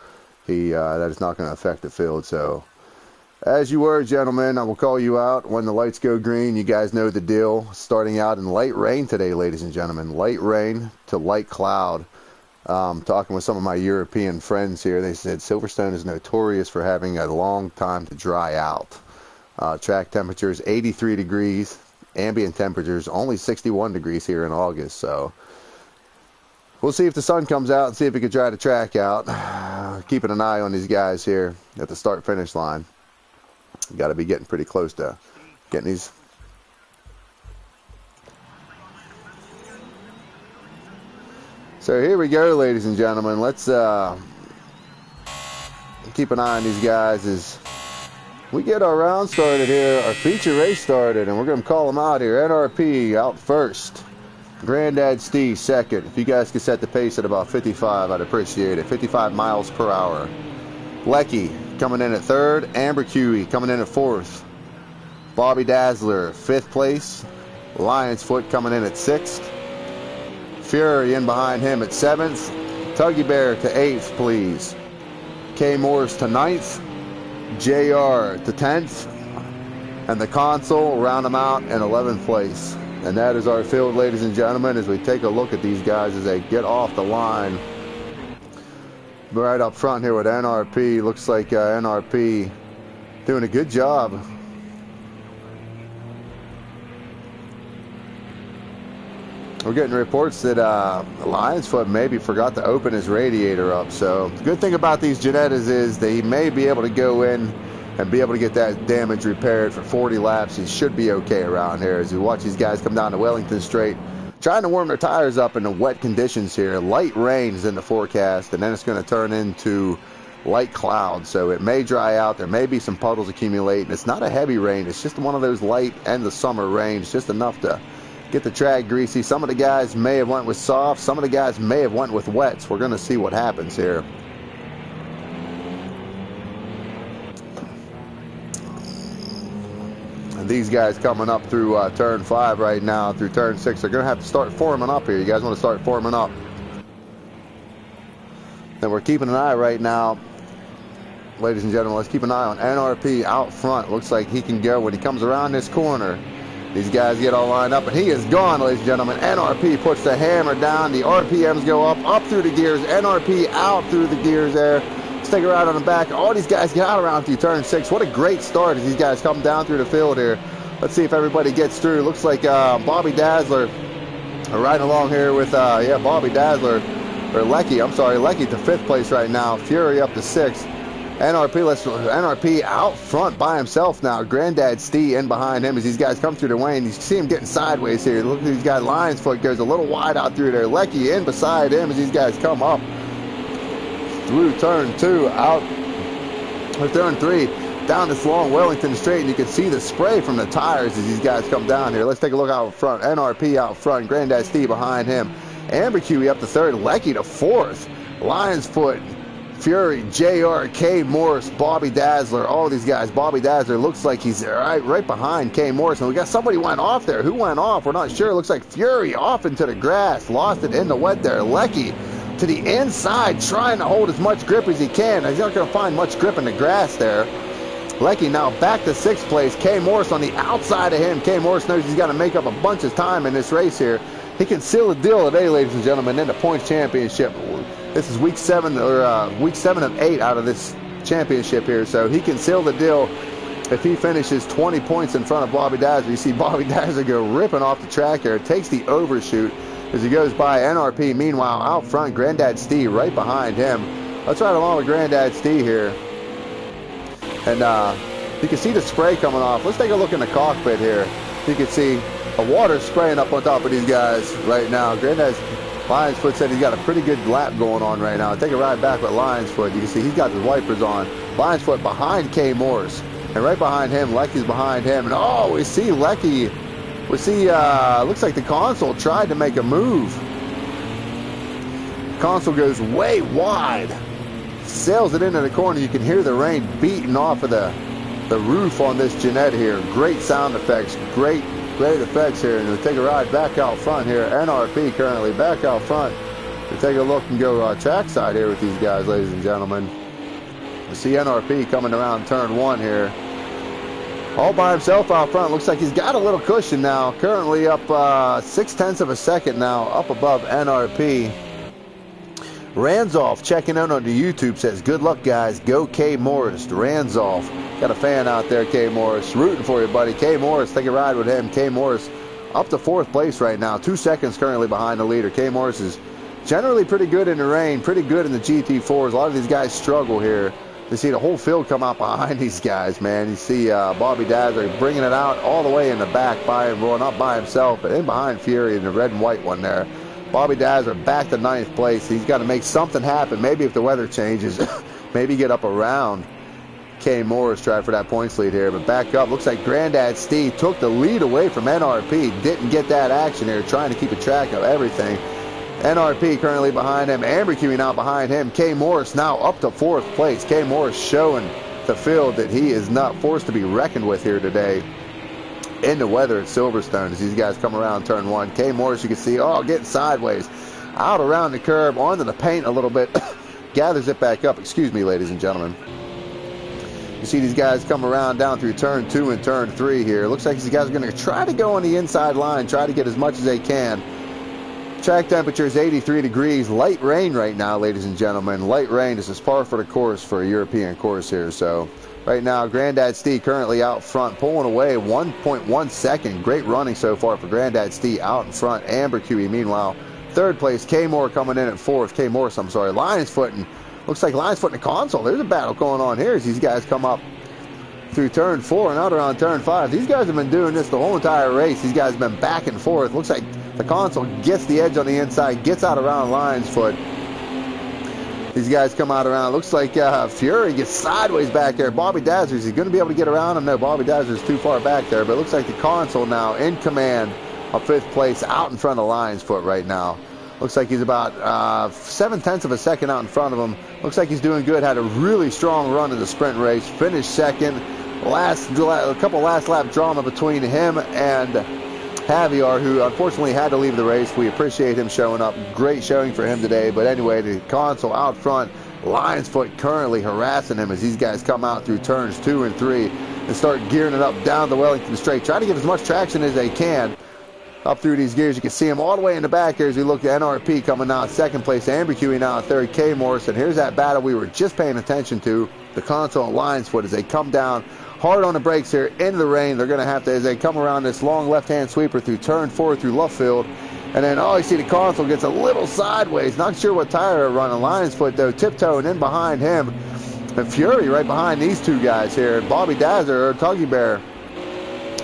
that is not going to affect the field. So, as you were, gentlemen, I will call you out when the lights go green. You guys know the deal. Starting out in light rain today, ladies and gentlemen. Light rain to light cloud. Talking with some of my European friends here, they said Silverstone is notorious for having a long time to dry out. Track temperatures 83 degrees. Ambient temperatures only 61 degrees here in August. So we'll see if the sun comes out and see if we can dry the track out. Keeping an eye on these guys here at the start-finish line. Got to be getting pretty close to getting these. So here we go, ladies and gentlemen. Let's keep an eye on these guys as we get our round started here, our feature race started, and we're going to call them out here. NRP out first. Granddad Steve second. If you guys could set the pace at about 55, I'd appreciate it. 55 miles per hour. Lecky coming in at third. Amber Cuey coming in at fourth. Bobby Dazzler, 5th place. Lionsfoot coming in at 6th. Fury in behind him at 7th. Tuggy Bear to 8th, please. K Morris to 9th. JR to 10th. And the console round them out in 11th place. And that is our field, ladies and gentlemen, as we take a look at these guys as they get off the line. Right up front here with NRP. Looks like NRP doing a good job. We're getting reports that Lionsfoot maybe forgot to open his radiator up. So the good thing about these Ginettas is that he may be able to go in and be able to get that damage repaired for 40 laps. He should be okay around here as we watch these guys come down to Wellington Straight, trying to warm their tires up in the wet conditions here. Light rain is in the forecast, and then it's going to turn into light clouds. So it may dry out. There may be some puddles accumulate. It's not a heavy rain. It's just one of those light end of summer rains, just enough to get the track greasy. Some of the guys may have went with soft. Some of the guys may have went with wets. We're going to see what happens here. These guys coming up through turn 5 right now, through turn 6, they're going to have to start forming up here. You guys want to start forming up. And we're keeping an eye right now, ladies and gentlemen. Let's keep an eye on NRP out front. Looks like he can go when he comes around this corner. These guys get all lined up, and he is gone, ladies and gentlemen. NRP puts the hammer down. The RPMs go up through the gears. NRP out through the gears there. Let's take a ride on the back. All these guys get out around through turn 6. What a great start as these guys come down through the field here. Let's see if everybody gets through. Looks like Bobby Dazzler riding along here with, Bobby Dazzler, or Lecky. I'm sorry, Lecky to 5th place right now. Fury up to 6th. NRP out front by himself now. Granddad Stee in behind him as these guys come through the lane. You see him getting sideways here. Look, he's got Lion's Foot goes a little wide out through there. Lecky in beside him as these guys come up through turn 2, out or turn 3, down this long Wellington straight, and you can see the spray from the tires as these guys come down here. Let's take a look out front. NRP out front. Granddad Stee behind him. Amber Q up to 3rd. Lecky to 4th. Lion's Foot, Fury, JR, K Morris, Bobby Dazzler, all these guys. Bobby Dazzler looks like he's right behind K Morris. And we got somebody went off there. Who went off? We're not sure. Looks like Fury off into the grass. Lost it in the wet there. Lecky to the inside, trying to hold as much grip as he can. He's not going to find much grip in the grass there. Lecky now back to 6th place. K Morris on the outside of him. K Morris knows he's got to make up a bunch of time in this race here. He can seal the deal today, ladies and gentlemen, in the points championship. This is week 7 of 8 out of this championship here, so he can seal the deal if he finishes 20 points in front of Bobby Dazzler. You see Bobby Dazzler go ripping off the track here, takes the overshoot as he goes by NRP. Meanwhile, out front, Granddad Stee right behind him. Let's ride along with Granddad Stee here, and you can see the spray coming off. Let's take a look in the cockpit here. You can see a water spraying up on top of these guys right now. Granddad's Lion's Foot said he's got a pretty good lap going on right now. Take a ride back with Lion's Foot. You can see he's got the wipers on. Lion's Foot behind K Morris. And right behind him, Lecky's behind him. And we see Lecky. We see, looks like the console tried to make a move. Console goes way wide. Sails it into the corner. You can hear the rain beating off of the roof on this Ginetta here. Great sound effects. Great effects here. And we'll take a ride back out front here. NRP currently back out front. We'll take a look and go trackside here with these guys, ladies and gentlemen. We see NRP coming around turn 1 here. All by himself out front. Looks like he's got a little cushion now. Currently up 0.6 of a second now, up above NRP. Ranzolf checking out on the YouTube says, good luck, guys. Go K Morris. Ranzolf. Got a fan out there, K Morris. Rooting for you, buddy. K Morris, take a ride with him. K Morris up to 4th place right now. 2 seconds currently behind the leader. K Morris is generally pretty good in the rain, pretty good in the GT4s. A lot of these guys struggle here. You see the whole field come out behind these guys, man. You see Bobby Dazzler bringing it out all the way in the back by him, well, not by himself, but in behind Fury in the red and white one there. Bobby Dazzler back to 9th place. He's got to make something happen. Maybe if the weather changes, maybe get up around K Morris, try for that points lead here. But back up, looks like Granddad Stee took the lead away from NRP. Didn't get that action here, trying to keep a track of everything. NRP currently behind him. Amber Q now behind him. K Morris now up to 4th place. K Morris showing the field that he is not forced to be reckoned with here today in the weather at Silverstone as these guys come around turn 1. K Morris, you can see, getting sideways. Out around the curb, onto the paint a little bit. Gathers it back up. Excuse me, ladies and gentlemen. You see these guys come around down through turn 2 and turn 3 here. Looks like these guys are going to try to go on the inside line, try to get as much as they can. Track temperature is 83 degrees. Light rain right now, ladies and gentlemen. Light rain. This is par for the course for a European course here. So right now, Granddad Stee currently out front, pulling away 1.1 second. Great running so far for Granddad Stee out in front. Amber QE, meanwhile, 3rd place. K Moore coming in at 4th. K Morris, I'm sorry. Lion's Foot, and looks like Lion's Foot in the console. There's a battle going on here as these guys come up through turn 4 and out around turn 5. These guys have been doing this the whole entire race. These guys have been back and forth. Looks like the console gets the edge on the inside, gets out around Lion's Foot. These guys come out around. Looks like Fury gets sideways back there. Bobby Dazzler, is he going to be able to get around him? No, Bobby Dazzler's too far back there. But it looks like the console now in command of 5th place out in front of Lion's Foot right now. Looks like he's about 0.7 of a second out in front of him. Looks like he's doing good. Had a really strong run in the sprint race. Finished 2nd. A couple last lap drama between him and Javier, who unfortunately had to leave the race. We appreciate him showing up. Great showing for him today. But anyway, the console out front, Lion's Foot currently harassing him as these guys come out through turns 2 and 3 and start gearing it up down the Wellington straight. Try to get as much traction as they can up through these gears. You can see him all the way in the back here as we look at NRP coming out second place, Amber Huey now third, K Morris. And here's that battle we were just paying attention to, the console and Lion's Foot, as they come down hard on the brakes here into the rain. They're going to have to, as they come around this long left-hand sweeper through turn 4 through Luffield. And then, you see the console gets a little sideways. Not sure what tire they're running. Lion's Foot, though, tiptoeing in behind him. And Fury right behind these two guys here. Bobby Dazzler, or Tuggy Bear.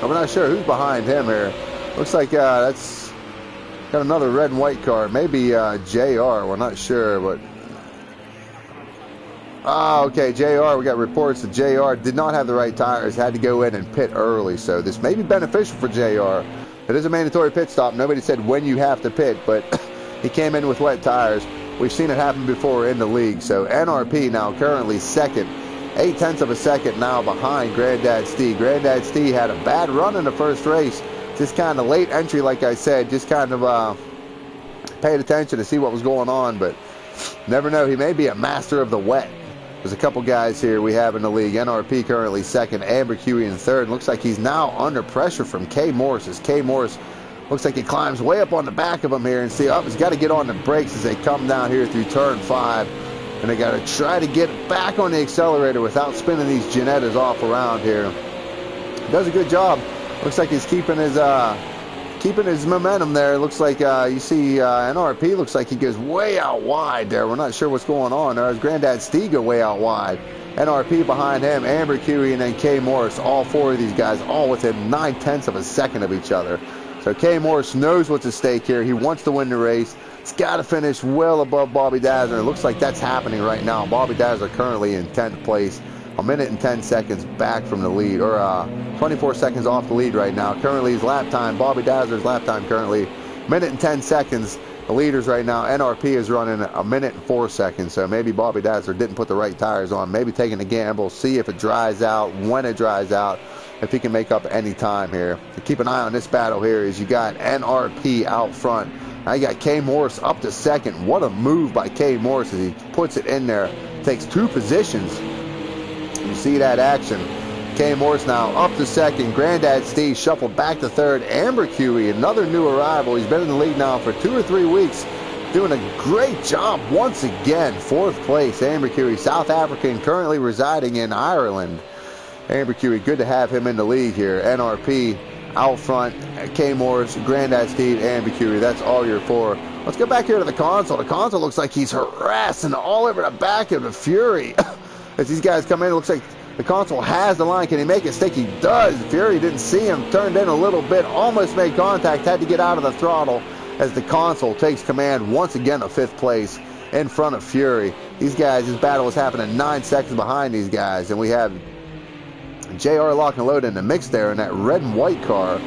I'm not sure who's behind him here. Looks like that's got another red and white car. Maybe JR. We're not sure, but... okay, JR, we got reports that JR did not have the right tires, had to go in and pit early. So this may be beneficial for JR. It is a mandatory pit stop. Nobody said when you have to pit, but he came in with wet tires. We've seen it happen before in the league. So NRP now currently second, 0.8 of a second now behind Granddad Steve. Granddad Steve had a bad run in the first race. Just kind of late entry, like I said. Just kind of paid attention to see what was going on, but never know. He may be a master of the wet. There's a couple guys here we have in the league. NRP currently second, Amber Huey in third. Looks like he's now under pressure from K Morris, as K Morris looks like he climbs way up on the back of him here, and see, he's got to get on the brakes as they come down here through turn 5. And they got to try to get back on the accelerator without spinning these Ginettas off around here. Does a good job. Looks like he's keeping his momentum there. Looks like you see NRP looks like he goes way out wide there. We're not sure what's going on there. His Granddad Steve go way out wide. NRP behind him, Amber Curie, and then K Morris. All 4 of these guys all within 0.9 of a second of each other. So K Morris knows what's at stake here. He wants to win the race. He's got to finish well above Bobby Dazzler. It looks like that's happening right now. Bobby Dazzler currently in 10th place. 1 minute and 10 seconds back from the lead, or 24 seconds off the lead right now. Currently his lap time, Bobby Dazzler's lap time currently 1 minute and 10 seconds. The leaders right now, NRP is running 1 minute and 4 seconds. So maybe Bobby Dazzler didn't put the right tires on. Maybe taking a gamble, see if it dries out, when it dries out, if he can make up any time here. To keep an eye on this battle here is you got NRP out front. Now you got K Morris up to second. What a move by K Morris as he puts it in there. Takes 2 positions. You see that action. K Morris now up to second. Granddad Steve shuffled back to third. Amber Huey, another new arrival. He's been in the league now for 2 or 3 weeks. Doing a great job once again. 4th place, Amber Huey, South African, currently residing in Ireland. Amber Huey, good to have him in the league here. NRP out front. K Morris, Granddad Steve, Amber Huey. That's all your 4. Let's go back here to the console. The console looks like he's harassing all over the back of the Fury. As these guys come in, it looks like the console has the line. Can he make it stick? He does. Fury didn't see him. Turned in a little bit. Almost made contact. Had to get out of the throttle as the console takes command once again of 5th place in front of Fury. These guys, this battle is happening 9 seconds behind these guys. And we have JR Lock and Load in the mix there in that red and white car.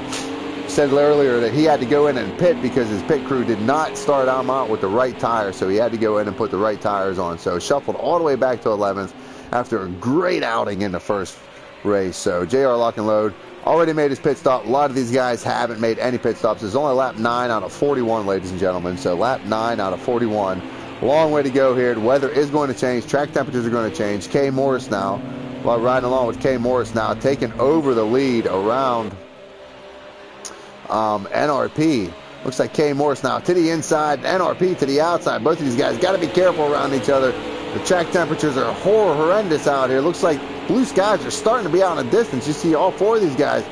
Said earlier that he had to go in and pit because his pit crew did not start out with the right tires. So he had to go in and put the right tires on. So shuffled all the way back to 11th. After a great outing in the first race. So JR Lock and Load already made his pit stop. A lot of these guys haven't made any pit stops. There's only lap 9 out of 41, ladies and gentlemen. So lap 9 out of 41. Long way to go here. The weather is going to change. Track temperatures are going to change. K Morris now, while riding along with K Morris now, taking over the lead around NRP. Looks like K Morris now to the inside, NRP to the outside. Both of these guys got to be careful around each other. The track temperatures are horrendous out here. Looks like blue skies are starting to be out in the distance. You see all 4 of these guys.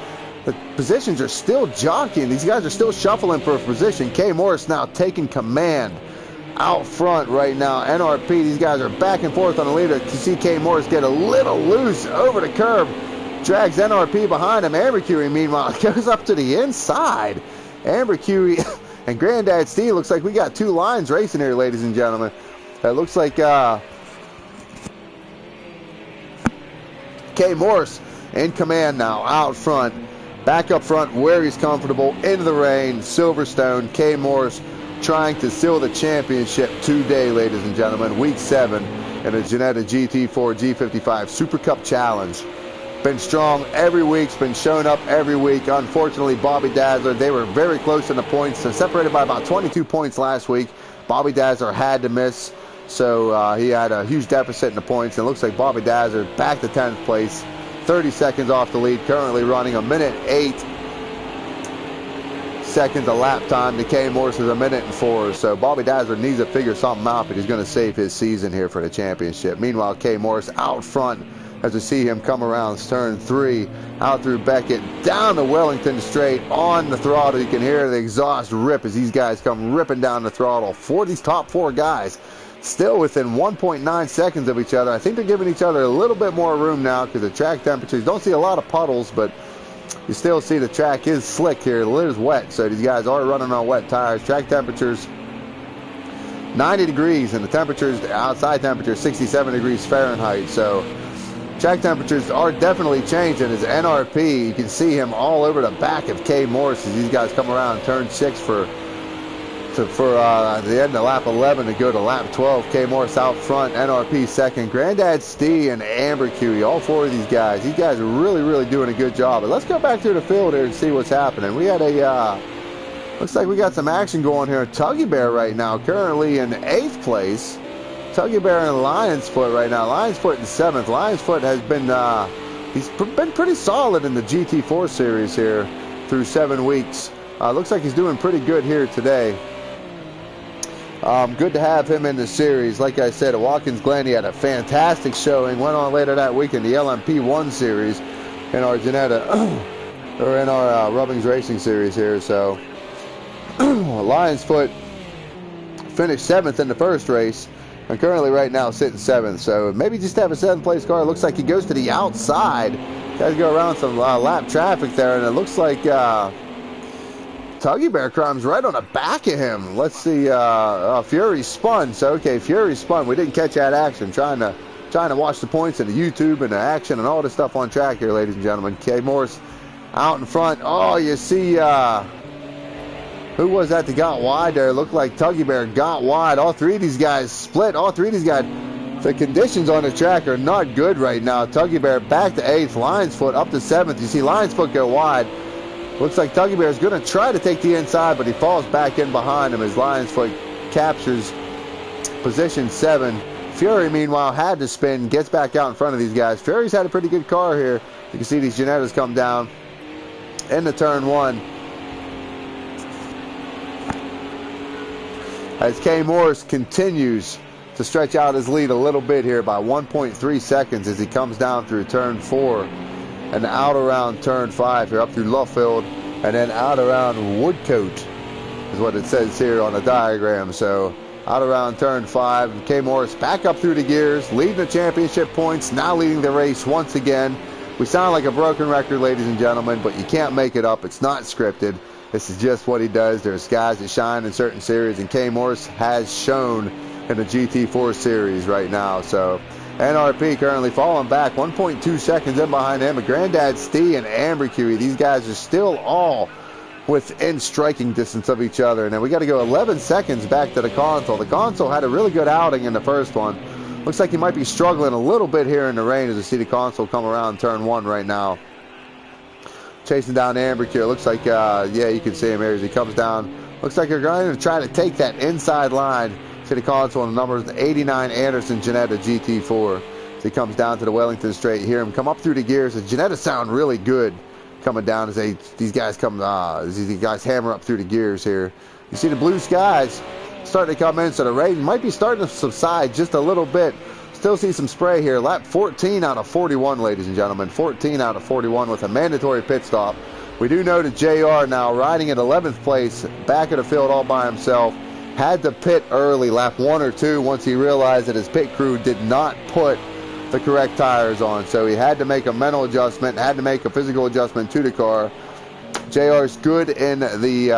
The positions are still jockeying. These guys are still shuffling for a position. K Morris now taking command out front right now. NRP, these guys are back and forth on the leader. You see K Morris get a little loose over the curb. Drags NRP behind him. Amber Curie, meanwhile, goes up to the inside. Amber Curie and Granddad Steve. Looks like we got 2 lines racing here, ladies and gentlemen. It looks like K Morris in command now, out front. Back up front where he's comfortable, into the rain, Silverstone. K Morris trying to seal the championship today, ladies and gentlemen. Week 7 in a Ginetta GT4 G55 Super Cup Challenge. been strong every week, been showing up every week. Unfortunately, Bobby Dazzler, they were very close in the points, so separated by about 22 points last week. Bobby Dazzler had to miss, so he had a huge deficit in the points. And it looks like Bobby Dazzler back to 10th place, 30 seconds off the lead, currently running 1:08 seconds a lap time. To K Morse is 1:04. So Bobby Dazzler needs to figure something out, but he's going to save his season here for the championship. Meanwhile, K Morse out front as we see him come around turn 3, out through Beckett, down the Wellington straight, on the throttle. You can hear the exhaust rip as these guys come ripping down the throttle. For these top 4 guys, still within 1.9 seconds of each other. I think they're giving each other a little bit more room now because the track temperatures, don't see a lot of puddles, but you still see the track is slick here. It is wet, so these guys are running on wet tires. Track temperatures 90 degrees, and the temperatures, the outside temperature, 67 degrees Fahrenheit. So track temperatures are definitely changing. As NRP, you can see him all over the back of K Morse as these guys come around turn 6 for the end of lap 11 to go to lap 12. K Morse out front, NRP second, Grandad Stee and Amber Cuey, all 4 of these guys are really doing a good job. But let's go back to the field here and see what's happening. We had a looks like we got some action going here. Tuggy Bear right now currently in 8th place. Tuggy Bear and Lion's Foot right now. Lion's Foot in 7th. Lion's Foot has been he's been pretty solid in the GT4 series here through 7 weeks. Looks like he's doing pretty good here today. Good to have him in the series. Like I said, at Watkins Glen, he had a fantastic showing. Went on later that week in the LMP1 series in our Ginetta, or in our Rubbings Racing series here. So, Lion's Foot finished 7th in the first race, and currently right now sitting 7th. So maybe just have a 7th place car. It looks like he goes to the outside. Got to go around some lap traffic there, and it looks like Tuggy Bear comes right on the back of him. Let's see, Fury spun. So okay, Fury spun. We didn't catch that action. Trying to watch the points and the YouTube and the action and all this stuff on track here, ladies and gentlemen. K Morse out in front. Oh, you see, who was that got wide there? It looked like Tuggy Bear got wide. All 3 of these guys split. All 3 of these guys. The conditions on the track are not good right now. Tuggy Bear back to 8th. Lion's Foot up to 7th. You see Lion's Foot go wide. Looks like Tuggy Bear is going to try to take the inside, but he falls back in behind him as Lion's Foot captures position 7. Fury, meanwhile, had to spin, gets back out in front of these guys. Fury's had a pretty good car here. You can see these Ginettas come down into turn 1. As K Morse continues to stretch out his lead a little bit here by 1.3 seconds as he comes down through turn 4. And out around turn 5 here, up through Luffield, and then out around Woodcote is what it says here on the diagram. So out around turn 5, K Morse back up through the gears, leading the championship points, now leading the race once again. We sound like a broken record, ladies and gentlemen, but you can't make it up. It's not scripted. This is just what he does. There's guys that shine in certain series, and K Morse has shown in the GT4 series right now. So NRP currently falling back 1.2 seconds in behind him. But Grandad Stee and Amber Cuey, these guys are still all within striking distance of each other. And then we got to go 11 seconds back to the console. The console had a really good outing in the first one. Looks like he might be struggling a little bit here in the rain as we see the console come around turn 1 right now. Chasing down Amber Cuey. Looks like, yeah, you can see him here as he comes down. Looks like they're going to try to take that inside line. See the console and the numbers 89 Anderson Ginetta GT4. As he comes down to the Wellington straight, hear him come up through the gears. The Ginetta sound really good coming down as these guys hammer up through the gears here. You see the blue skies starting to come in, so the rain might be starting to subside just a little bit. Still see some spray here. Lap 14 out of 41, ladies and gentlemen. 14 out of 41 with a mandatory pit stop. We do know that JR now riding at 11th place, back of the field all by himself. Had to pit early, lap 1 or 2, once he realized that his pit crew did not put the correct tires on. So he had to make a mental adjustment, had to make a physical adjustment to the car. JR's good in the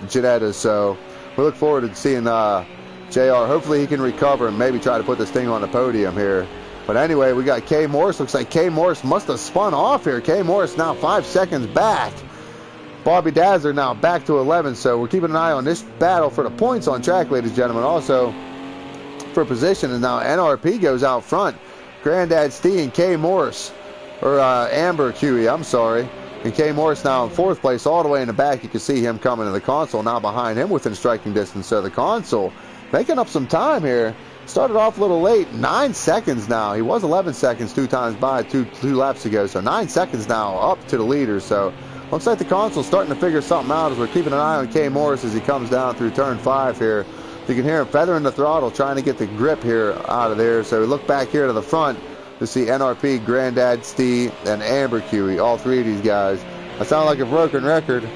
Ginetta, so we look forward to seeing JR. Hopefully he can recover and maybe try to put this thing on the podium here. But anyway, we got K Morse. Looks like K Morse must have spun off here. K Morse now 5 seconds back. Bobby Dazzler now back to 11, so we're keeping an eye on this battle for the points on track, ladies and gentlemen. Also for position, and now NRP goes out front. Grandad Stee and K Morse or Amber QE, I'm sorry. And K Morris now in 4th place, all the way in the back. You can see him coming to the console, now behind him within striking distance. So the console making up some time here. Started off a little late, 9 seconds now. He was 11 seconds 2 times by, two laps ago. So 9 seconds now up to the leader. So looks like the console's starting to figure something out as we're keeping an eye on K Morris as he comes down through turn 5 here. You can hear him feathering the throttle, trying to get the grip here out of there. So we look back here to the front to see NRP, Granddad Steve, and Amber QE, all 3 of these guys. I sound like a broken record,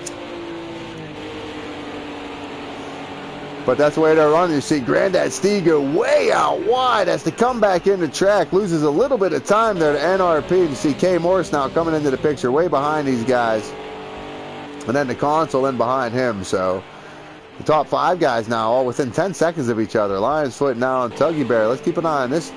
but that's the way they're running. You see Granddad Steve go way out wide as to come back into track, loses a little bit of time there to NRP. You see K Morris now coming into the picture way behind these guys, and then the console in behind him. So the top 5 guys now all within 10 seconds of each other. Lion's Foot now and Tuggy Bear. Let's keep an eye on this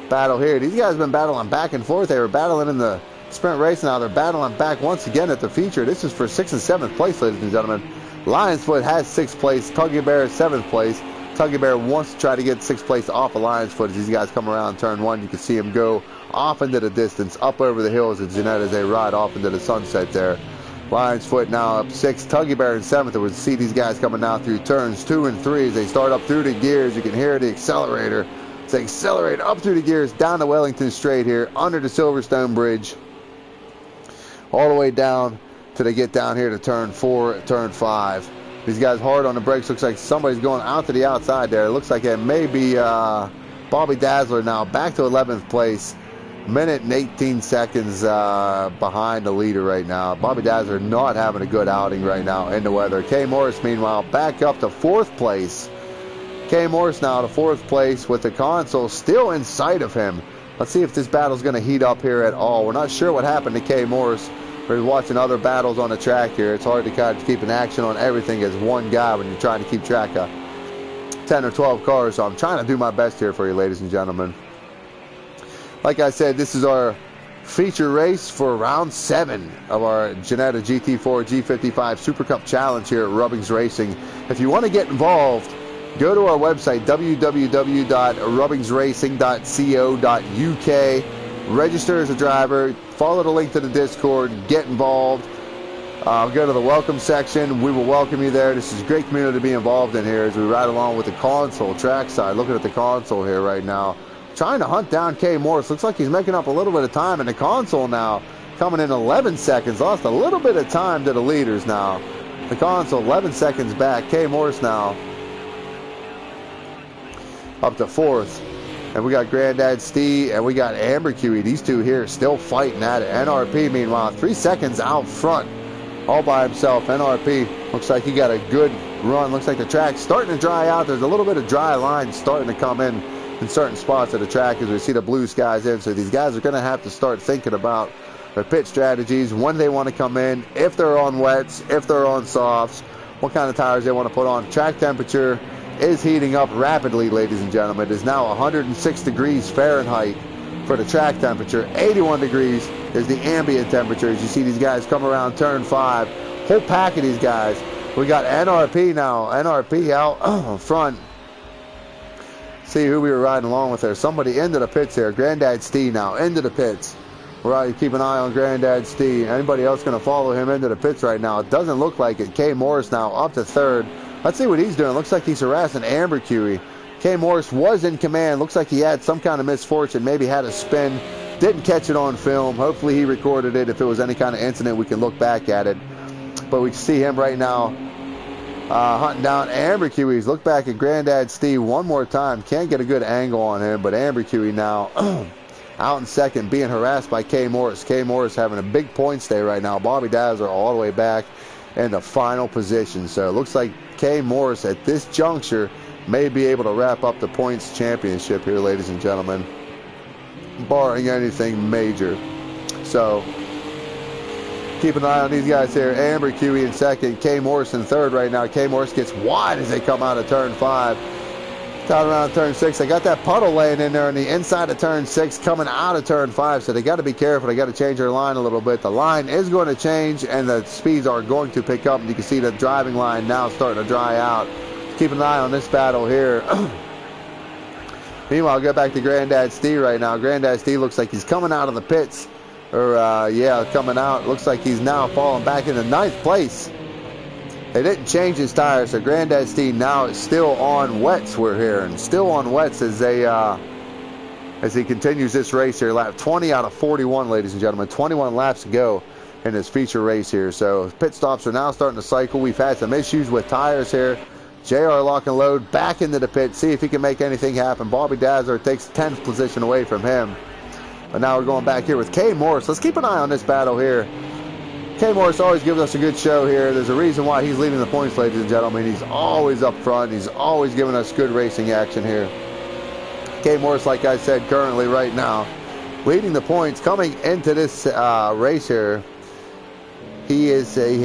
battle here. These guys have been battling back and forth. They were battling in the sprint race. Now they're battling back once again at the feature. This is for 6th and 7th place, ladies and gentlemen. Lion's Foot has 6th place. Tuggy Bear is 7th place. Tuggy Bear wants to try to get 6th place off of Lion's Foot as these guys come around turn 1. You can see him go off into the distance, up over the hills of Ginetta as they ride off into the sunset there. Lion's Foot now up 6th. Tuggy Bear in 7th. We see these guys coming down through turns 2 and 3 as they start up through the gears. You can hear the accelerator. They accelerate up through the gears down to Wellington Straight here, under the Silverstone Bridge, all the way down till they get down here to turn 4, turn 5. These guys hard on the brakes. Looks like somebody's going out to the outside there. It looks like it may be Bobby Dazzler now back to 11th place. Minute and 18 seconds behind the leader right now. Bobby Dazzler not having a good outing right now in the weather. K Morris, meanwhile, back up to 4th place. K Morris now to 4th place with the console still in sight of him. Let's see if this battle's going to heat up here at all. We're not sure what happened to K Morris. We're watching other battles on the track here. It's hard to kind of keep an action on everything as one guy when you're trying to keep track of 10 or 12 cars. So I'm trying to do my best here for you, ladies and gentlemen. Like I said, this is our feature race for round 7 of our Ginetta GT4 G55 Super Cup Challenge here at Rubbings Racing. If you want to get involved, go to our website, www.rubbingsracing.co.uk. Register as a driver. Follow the link to the Discord. Get involved. Go to the welcome section. We will welcome you there. This is a great community to be involved in here as we ride along with the console trackside. Looking at the console here right now. Trying to hunt down K Morris. Looks like he's making up a little bit of time in the console now. Coming in 11 seconds. Lost a little bit of time to the leaders now. The console 11 seconds back. K Morris now up to 4th. And we got Granddad Steve and we got Amber QE. These two here still fighting at it. NRP, meanwhile, 3 seconds out front all by himself. NRP looks like he got a good run. Looks like the track's starting to dry out. There's a little bit of dry line starting to come in certain spots of the track as we see the blue skies in. So these guys are going to have to start thinking about their pit strategies, when they want to come in, if they're on wets, if they're on softs, what kind of tires they want to put on. Track temperature is heating up rapidly, ladies and gentlemen. It is now 106 degrees Fahrenheit for the track temperature. 81 degrees is the ambient temperature as you see these guys come around turn 5. Whole pack of these guys. We got NRP now. NRP out front. See who we were riding along with there. Somebody into the pits here. Granddad Steve now into the pits. We're out. Keep an eye on Granddad Steve. Anybody else going to follow him into the pits right now? It doesn't look like it. K Morris now up to 3rd. Let's see what he's doing. Looks like he's harassing Amber QE. K Morris was in command. Looks like he had some kind of misfortune. Maybe had a spin. Didn't catch it on film. Hopefully he recorded it. If it was any kind of incident, we can look back at it. But we see him right now hunting down Amber QE's. Look back at Granddad Steve one more time. Can't get a good angle on him, but Amber QE now out in 2nd, being harassed by K Morris. K Morris having a big points day right now. Bobby Dazzler all the way back in the final position. So it looks like K Morris at this juncture may be able to wrap up the points championship here, ladies and gentlemen, barring anything major. So keep an eye on these guys here. Amber QE in 2nd, K Morris in 3rd right now. K Morris gets wide as they come out of turn 5. Down around turn 6. They got that puddle laying in there on the inside of turn 6 coming out of turn 5. So they got to be careful. They got to change their line a little bit. The line is going to change and the speeds are going to pick up. And you can see the driving line now starting to dry out. Keep an eye on this battle here. Meanwhile, go back to Granddad Steve right now. Granddad Steve looks like he's coming out of the pits Yeah, coming out. Looks like he's now falling back into 9th place. They didn't change his tires, so Granddad Steve now is still on wets, we're hearing. Still on wets as he continues this race here. Lap 20 out of 41, ladies and gentlemen. 21 laps to go in this feature race here. So pit stops are now starting to cycle. We've had some issues with tires here. JR lock and load back into the pit, see if he can make anything happen. Bobby Dazzler takes 10th position away from him. But now we're going back here with K Morris. Let's keep an eye on this battle here. K Morris always gives us a good show here. There's a reason why he's leading the points, ladies and gentlemen. He's always up front. He's always giving us good racing action here. K Morris, like I said, currently right now leading the points coming into this race here. He's leading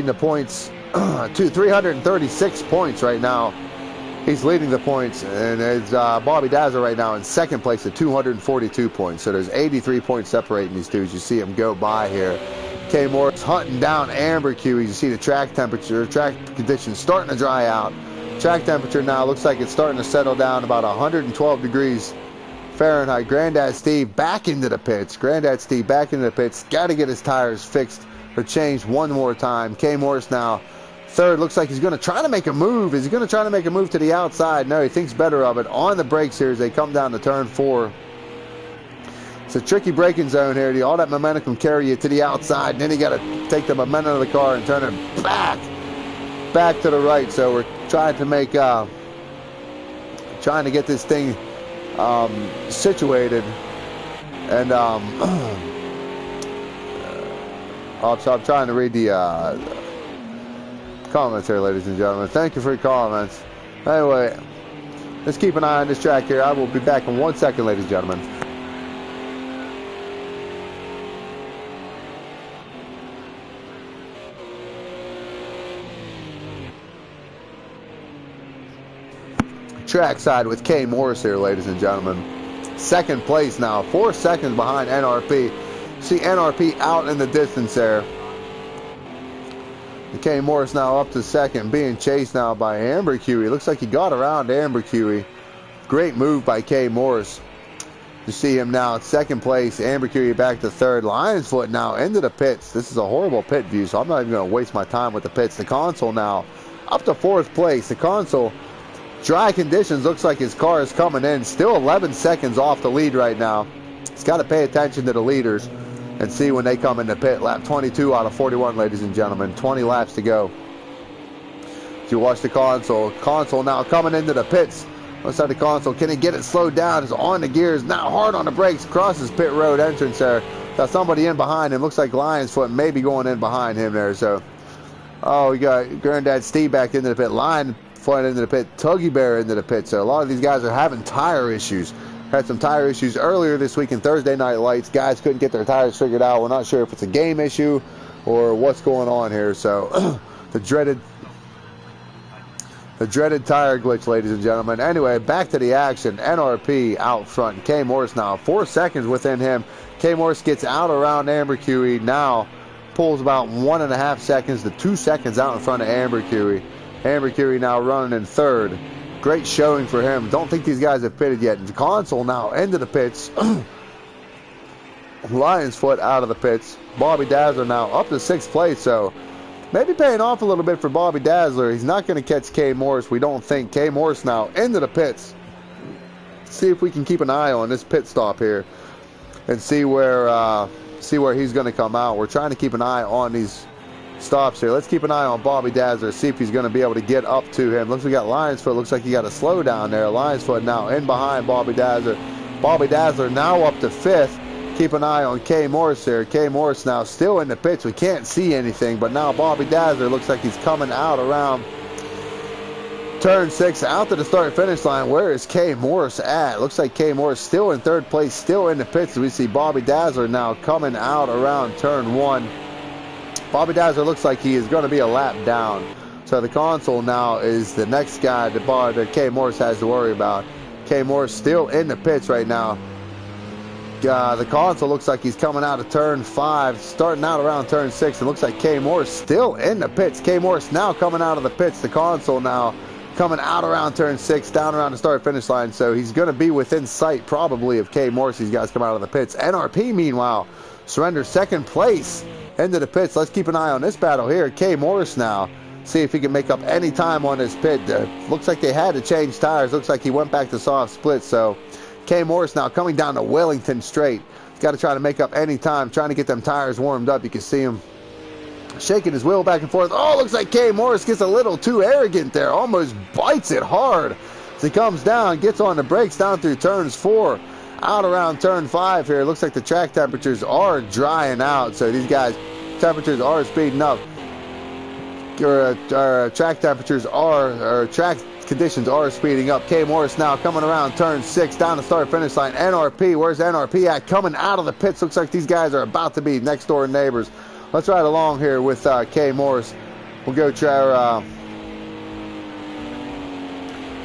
the points to 336 points right now. He's leading the points, and it's Bobby Dazzler right now in 2nd place at 242 points. So there's 83 points separating these two as you see him go by here. K Morris hunting down Amber Q. You see the track temperature, track conditions starting to dry out. Track temperature now looks like it's starting to settle down about 112 degrees Fahrenheit. Granddad Steve back into the pits. Granddad Steve back into the pits. Got to get his tires fixed or changed one more time. K Morris now 3rd. Looks like he's going to try to make a move. Is he going to try to make a move to the outside? No, he thinks better of it. On the brakes here as they come down to turn 4. It's a tricky braking zone here. All that momentum can carry you to the outside, and then you got to take the momentum of the car and turn it back to the right. So we're trying to make trying to get this thing situated, and so I'm trying to read the comments here, ladies and gentlemen. Thank you for your comments. Anyway, let's keep an eye on this track here. I will be back in 1 second, ladies and gentlemen. Trackside with K Morris here, ladies and gentlemen. 2nd place now, 4 seconds behind NRP. See NRP out in the distance there. K Morris now up to 2nd, being chased now by Amber Q. Looks like he got around Amber Q. Great move by K Morris. You see him now at 2nd place. Amber Q back to 3rd. Lionsfoot now into the pits. This is a horrible pit view, so I'm not even going to waste my time with the pits. The console now up to 4th place. The console, dry conditions, looks like his car is coming in. Still 11 seconds off the lead right now. He's got to pay attention to the leaders and see when they come in the pit. Lap 22 out of 41, ladies and gentlemen. 20 laps to go. If you watch the console now coming into the pits. Inside the console, can he get it slowed down? It's on the gears, now hard on the brakes, crosses pit road entrance there. Got somebody in behind him. Looks like Lionsfoot maybe going in behind him there. So, we got Granddad Steve back into the pit. Lionsfoot into the pit. Tuggy Bear into the pit. So a lot of these guys are having tire issues. Had some tire issues earlier this week in Thursday Night Lights. Guys couldn't get their tires figured out. We're not sure if it's a game issue or what's going on here. So the dreaded tire glitch, ladies and gentlemen. Anyway, back to the action. NRP out front. K Morris now 4 seconds within him. K Morris gets out around Amber QE. Now pulls about 1.5 seconds to 2 seconds out in front of Amber QE. Amber QE now running in 3rd. Great showing for him. Don't think these guys have pitted yet. The console now into the pits. Lionsfoot out of the pits. Bobby Dazzler now up to 6th place. So maybe paying off a little bit for Bobby Dazzler. He's not going to catch K Morris, we don't think. K Morris now into the pits. See if we can keep an eye on this pit stop here and see where he's going to come out. We're trying to keep an eye on these stops here. Let's keep an eye on Bobby Dazzler, see if he's going to be able to get up to him. Looks like we got Lionsfoot. Looks like he got a slow down there. Lionsfoot now in behind Bobby Dazzler. Bobby Dazzler now up to 5th. Keep an eye on K Morris here. K Morris now still in the pits. We can't see anything, but now Bobby Dazzler looks like he's coming out around turn 6 out to the start-finish line. Where is K Morris at? Looks like K Morris still in 3rd place, still in the pits. We see Bobby Dazzler now coming out around turn 1. Bobby Dazzler looks like he is going to be a lap down. So the console now is the next guy that K Morris has to worry about. K Morris still in the pits right now. The console looks like he's coming out of turn 5, starting out around turn 6. It looks like K Morris still in the pits. K Morris now coming out of the pits. The console now coming out around turn 6, down around the start-finish line. So he's going to be within sight, probably, of K. Morris. These guys come out of the pits. NRP, meanwhile, surrenders second place into the pits. Let's keep an eye on this battle here. K. Morris now. See if he can make up any time on this pit. Looks like they had to change tires. Looks like he went back to soft split. So K. Morris now coming down to Wellington straight. He's got to try to make up any time, trying to get them tires warmed up. You can see him shaking his wheel back and forth. Oh, looks like K. Morris gets a little too arrogant there. Almost bites it hard as he comes down, gets on the brakes down through turns 4, out around turn 5 here. Looks like the track temperatures are drying out. So these guys, temperatures are speeding up. Track temperatures are, or track conditions are speeding up. K. Morris now coming around turn 6, down the start-finish line. NRP, where's NRP at? Coming out of the pits. Looks like these guys are about to be next-door neighbors. Let's ride along here with K. Morris. We'll go try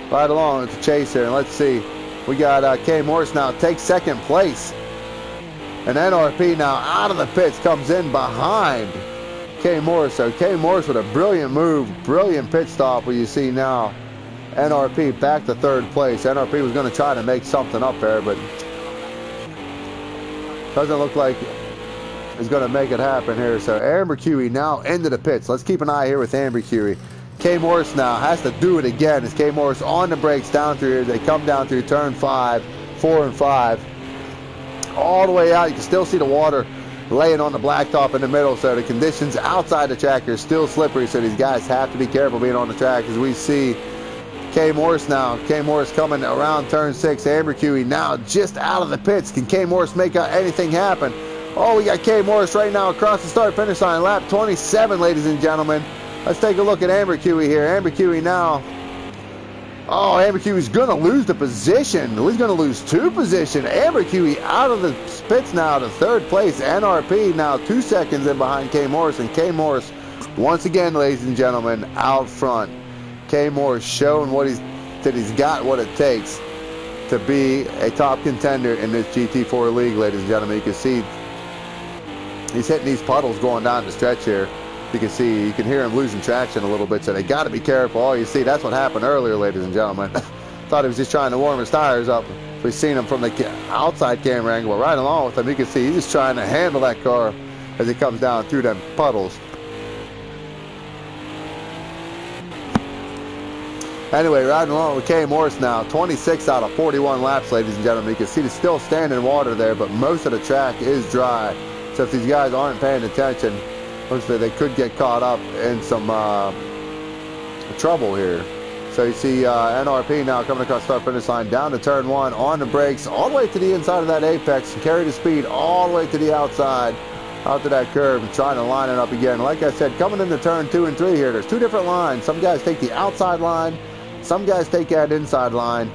ride along with the chase here, and let's see. We got K. Morris now takes second place. And NRP now out of the pits comes in behind K. Morris. So K. Morris with a brilliant move, brilliant pit stop, where you see now NRP back to third place. NRP was going to try to make something up there, but doesn't look like he's going to make it happen here. So Amber Curie now into the pits. Let's keep an eye here with Amber Curie. K. Morris now has to do it again as K. Morris on the brakes down through here. They come down through turn 5, 4, and 5. All the way out. You can still see the water laying on the blacktop in the middle, so the conditions outside the track are still slippery, so these guys have to be careful being on the track. As we see K. Morris now, K. Morris coming around turn 6, Amber Curie now just out of the pits. Can K. Morris make anything happen? Oh, we got K. Morris right now across the start-finish line, lap 27, ladies and gentlemen. Let's take a look at Amber Curie here. Amber Curie now. Oh, Amber Curie's going to lose the position. He's going to lose 2 positions. Amber Curie out of the pits now to third place. NRP now 2 seconds in behind K. Morris. And K. Morris, once again, ladies and gentlemen, out front. K. Morris showing that he's got what it takes to be a top contender in this GT4 league, ladies and gentlemen. You can see he's hitting these puddles going down the stretch here. You can see, you can hear him losing traction a little bit, so they got to be careful. Oh, you see, that's what happened earlier, ladies and gentlemen. Thought he was just trying to warm his tires up. We've seen him from the outside camera angle, but right along with him, you can see he's just trying to handle that car as he comes down through them puddles. Anyway, riding along with K. Morris now, 26 out of 41 laps, ladies and gentlemen. You can see there's still standing water there, but most of the track is dry. So if these guys aren't paying attention, looks like they could get caught up in some trouble here. So you see NRP now coming across the start-finish line, down to turn 1, on the brakes, all the way to the inside of that apex, and carry the speed all the way to the outside, out to that curve, and trying to line it up again. Like I said, coming into turn 2 and 3 here, there's 2 different lines. Some guys take the outside line, some guys take that inside line.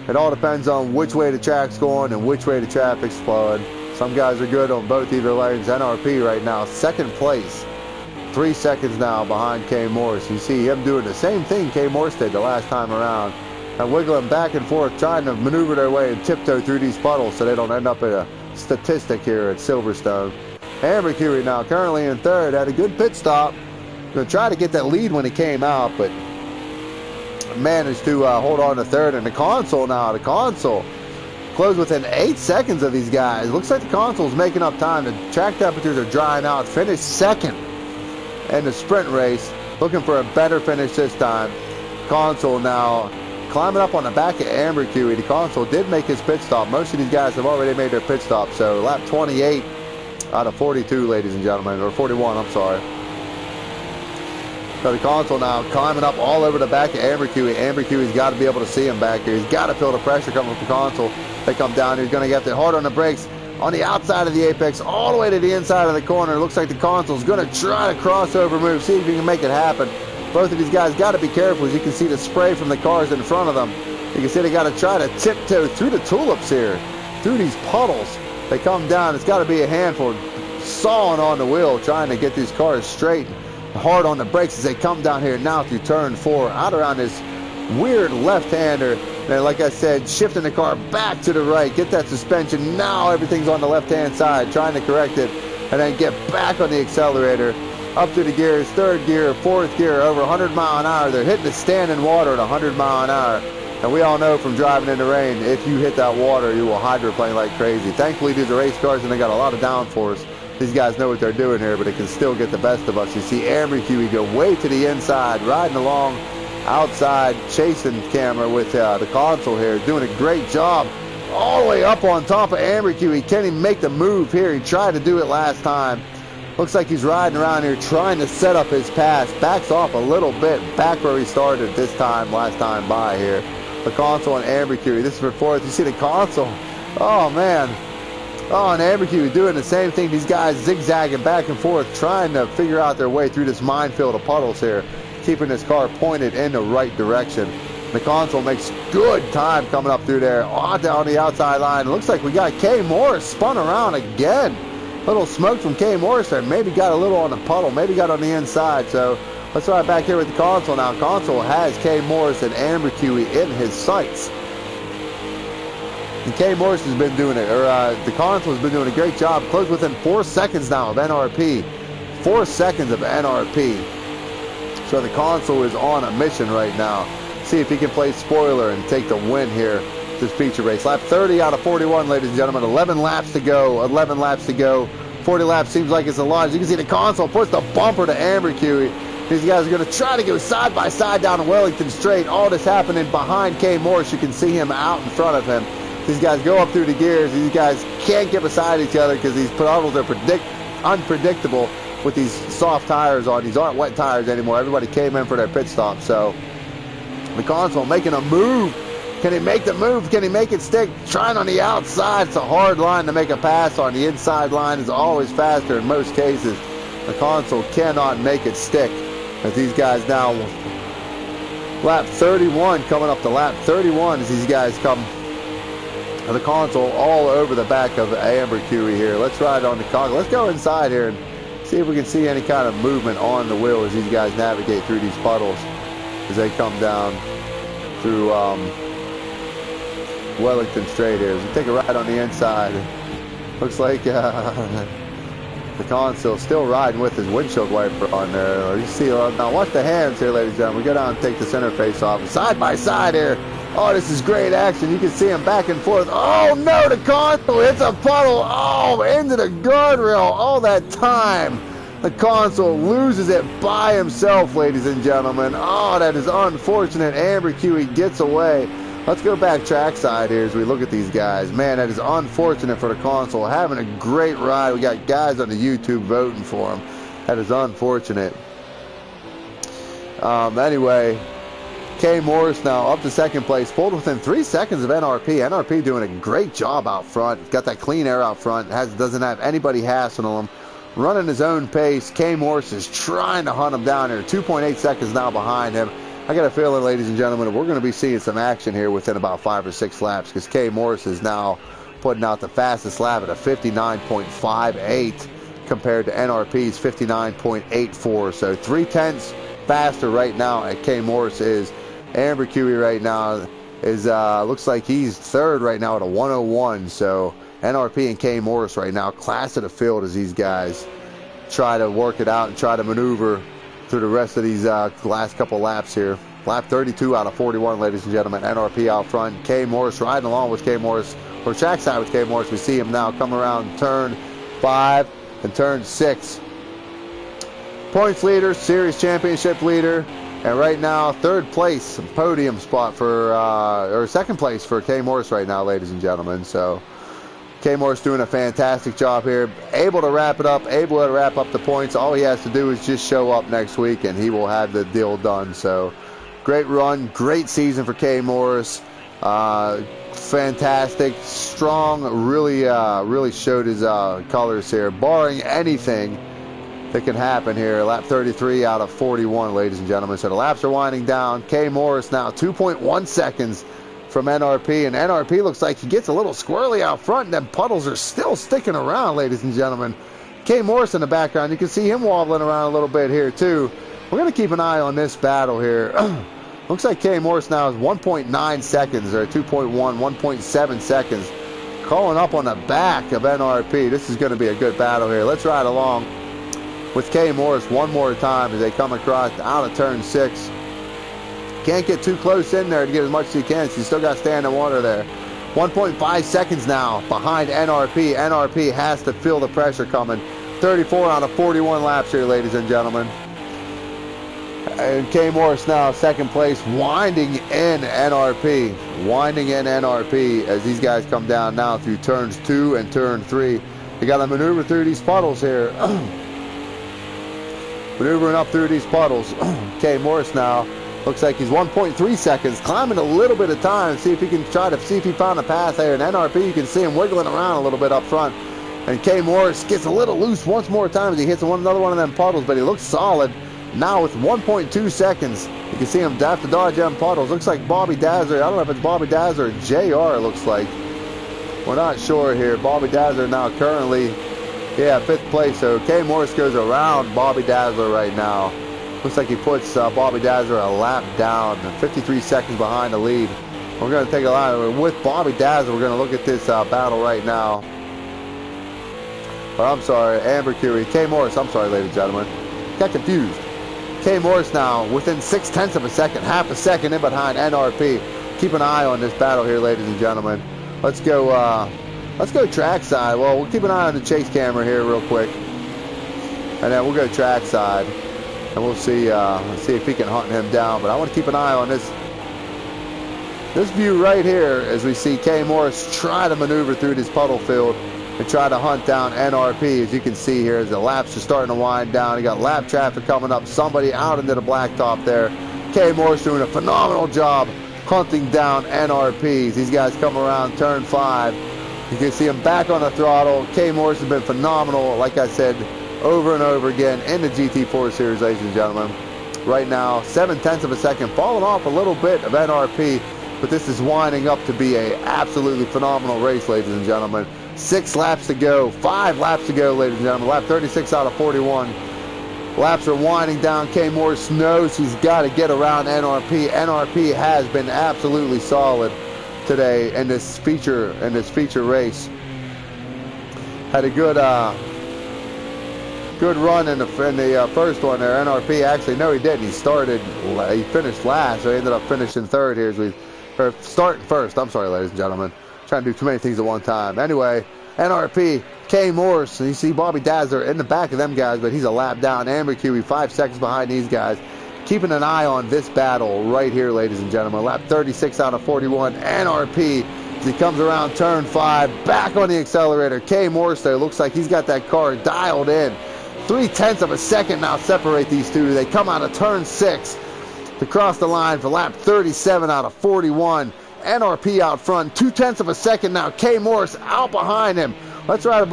It all depends on which way the track's going and which way the traffic's flowing. Some guys are good on both either lanes. NRP right now, second place. 3 seconds now behind K. Morris. You see him doing the same thing K. Morris did the last time around. And wiggling back and forth, trying to maneuver their way and tiptoe through these puddles so they don't end up in a statistic here at Silverstone. Amber Curie now currently in third. Had a good pit stop. Going to try to get that lead when he came out, but managed to hold on to third. And the console now, closed within 8 seconds of these guys. Looks like the console's making up time. The track temperatures are drying out. Finished second in the sprint race. Looking for a better finish this time. Console now climbing up on the back of Amber Curie. The console did make his pit stop. Most of these guys have already made their pit stop. So lap 28 out of 42, ladies and gentlemen. Or 41, I'm sorry. So the console now climbing up all over the back of Amber Curie. Amber Curie's got to be able to see him back here. He's got to feel the pressure coming from the console. They come down. He's going to get it hard on the brakes on the outside of the apex all the way to the inside of the corner. Looks like the console's going to try to crossover move, see if he can make it happen. Both of these guys got to be careful. As you can see the spray from the cars in front of them. You can see they got to try to tiptoe through the tulips here, through these puddles. They come down. It's got to be a handful sawing on the wheel, trying to get these cars straight. Hard on the brakes as they come down here now through turn 4, out around this weird left-hander. And like I said, shifting the car back to the right, get that suspension. Now everything's on the left-hand side, trying to correct it, and then get back on the accelerator. up through the gears, third gear, fourth gear, over 100 mile an hour. They're hitting the standing water at 100 mile an hour. And we all know from driving in the rain, if you hit that water, you will hydroplane like crazy. Thankfully, these are race cars and they got a lot of downforce. These guys know what they're doing here, but it can still get the best of us. You see Amber-Huey go way to the inside, riding along outside, chasing camera with the console here, doing a great job. All the way up on top of Amber-Huey. Can he make the move here? He tried to do it last time. Looks like he's riding around here trying to set up his pass. Backs off a little bit back where he started this time, last time by here. The console and Amber-Huey. This is for fourth. You see the console. Oh, man. Oh, and Amber-Huey doing the same thing. These guys zigzagging back and forth, trying to figure out their way through this minefield of puddles here, keeping this car pointed in the right direction. The console makes good time coming up through there, down the outside line. It looks like we got K. Morris spun around again. Little smoke from K. Morris there. Maybe got a little on the puddle, maybe got on the inside. So let's ride back here with the console now. Console has K. Morris and Amber-Huey in his sights. And K. Morris has been doing it, or the console has been doing a great job. Close within 4 seconds now of NRP. 4 seconds of NRP. So the console is on a mission right now. See if he can play spoiler and take the win here, this feature race. Lap 30 out of 41, ladies and gentlemen. 11 laps to go. 11 laps to go. 40 laps seems like it's a lot. As you can see, the console puts the bumper to Amber-Huey. These guys are going to try to go side by side down the Wellington Straight. All this happening behind K. Morris. You can see him out in front of him. These guys go up through the gears. These guys can't get beside each other because these puddles are unpredictable with these soft tires on. These aren't wet tires anymore. Everybody came in for their pit stop. So the console making a move. Can he make the move? Can he make it stick? Trying on the outside. It's a hard line to make a pass on. The inside line is always faster in most cases. The console cannot make it stick. As these guys now, lap 31, coming up to lap 31 as these guys come. The console all over the back of Amber-Huey here. Let's ride on the console. Let's go inside here and see if we can see any kind of movement on the wheel as these guys navigate through these puddles as they come down through Wellington Straight here. As we take a ride on the inside, looks like the console still riding with his windshield wiper on there. You see, now watch the hands here, ladies and gentlemen. We go down and take the center face off. Side by side here. Oh, this is great action. You can see him back and forth. Oh, no, the console hits a puddle. Oh, into the guardrail. All that time. The console loses it by himself, ladies and gentlemen. Oh, that is unfortunate. Amber-Huey gets away. Let's go back trackside here as we look at these guys. Man, that is unfortunate for the console. Having a great ride. We got guys on the YouTube voting for him. That is unfortunate. Anyway, K. Morris now up to second place, pulled within 3 seconds of NRP. NRP doing a great job out front. Got that clean air out front. Doesn't have anybody hassling him. Running his own pace. K. Morris is trying to hunt him down here. 2.8 seconds now behind him. I got a feeling, ladies and gentlemen, we're going to be seeing some action here within about 5 or 6 laps because K. Morris is now putting out the fastest lap at a 59.58 compared to NRP's 59.84. So 0.3 faster right now at K. Morris is. Amber-Huey right now is looks like he's third right now at a 101. So NRP and K. Morris right now, class of the field as these guys try to work it out and try to maneuver through the rest of these last couple laps here. Lap 32 out of 41, ladies and gentlemen. NRP out front. K. Morris riding along with K. Morris, or trackside with K. Morris. We see him now come around turn 5 and turn 6. Points leader, series championship leader. And right now, third place, podium spot for, or second place for K. Morris right now, ladies and gentlemen. So, K. Morris doing a fantastic job here. Able to wrap it up, able to wrap up the points. All he has to do is just show up next week, and he will have the deal done. So, great run, great season for K. Morris. Fantastic, strong, really showed his colors here. Barring anything that can happen here. Lap 33 out of 41, ladies and gentlemen. So the laps are winding down. K. Morris now 2.1 seconds from NRP, and NRP looks like he gets a little squirrely out front, and then puddles are still sticking around, ladies and gentlemen. K. Morris in the background, you can see him wobbling around a little bit here too. We're going to keep an eye on this battle here. Looks like K. Morris now is 1.9 seconds, or 2.1, 1.7 seconds, calling up on the back of NRP. This is going to be a good battle here. Let's ride along with K Morris one more time as they come across out of turn 6. Can't get too close in there to get as much as he can. So you still got to stay in the water there. 1.5 seconds now behind NRP. NRP has to feel the pressure coming. 34 out of 41 laps here, ladies and gentlemen. And K Morris now second place, winding in NRP. Winding in NRP as these guys come down now through turns 2 and turn 3. They got to maneuver through these puddles here. Maneuvering up through these puddles. K Morris now looks like he's 1.3 seconds, climbing a little bit of time, see if he can try to see if he found a path there. And NRP, you can see him wiggling around a little bit up front. And K Morris gets a little loose once more time as he hits another one of them puddles, but he looks solid. Now with 1.2 seconds, you can see him have to dodge them puddles. Looks like Bobby Dazzler. I don't know if it's Bobby Dazzler or JR, it looks like. We're not sure here. Bobby Dazzler now currently, yeah, 5th place. So K Morris goes around Bobby Dazzler right now. Looks like he puts Bobby Dazzler a lap down, 53 seconds behind the lead. We're going to take a line with Bobby Dazzler. We're going to look at this battle right now. Or I'm sorry, Amber Curie, K Morris. I'm sorry, ladies and gentlemen. Got confused. K Morris now within 0.6 of a second, half a second in behind NRP. Keep an eye on this battle here, ladies and gentlemen. Let's go trackside. Well, we'll keep an eye on the chase camera here real quick, and then we'll go trackside, and we'll see if he can hunt him down. But I want to keep an eye on this view right here as we see K Morris try to maneuver through this puddle field and try to hunt down NRP. As you can see here, as the laps are starting to wind down, you got lap traffic coming up, somebody out into the blacktop there. K Morris doing a phenomenal job hunting down NRPs. These guys come around turn 5. You can see him back on the throttle. K Morris has been phenomenal, like I said, over and over again in the GT4 series, ladies and gentlemen. Right now, 0.7 of a second, falling off a little bit of NRP, but this is winding up to be a absolutely phenomenal race, ladies and gentlemen. 6 laps to go, 5 laps to go, ladies and gentlemen. Lap 36 out of 41. Laps are winding down. K Morris knows he's got to get around NRP. NRP has been absolutely solid today in this feature race. Had a good run in the first one there. NRP actually, no, he didn't. He finished last, so he ended up finishing 3rd here. Starting first. I'm sorry, ladies and gentlemen. Trying to do too many things at one time. Anyway, NRP, K Morris, and you see Bobby Dazzler in the back of them guys, but he's a lap down. Amber Curie 5 seconds behind these guys. Keeping an eye on this battle right here, ladies and gentlemen. Lap 36 out of 41. NRP, as he comes around turn 5, back on the accelerator. K Morris there, looks like he's got that car dialed in. 0.3 of a second now separate these two. They come out of turn 6 to cross the line for lap 37 out of 41. NRP out front, 0.2 of a second now. K Morris out behind him. Let's ride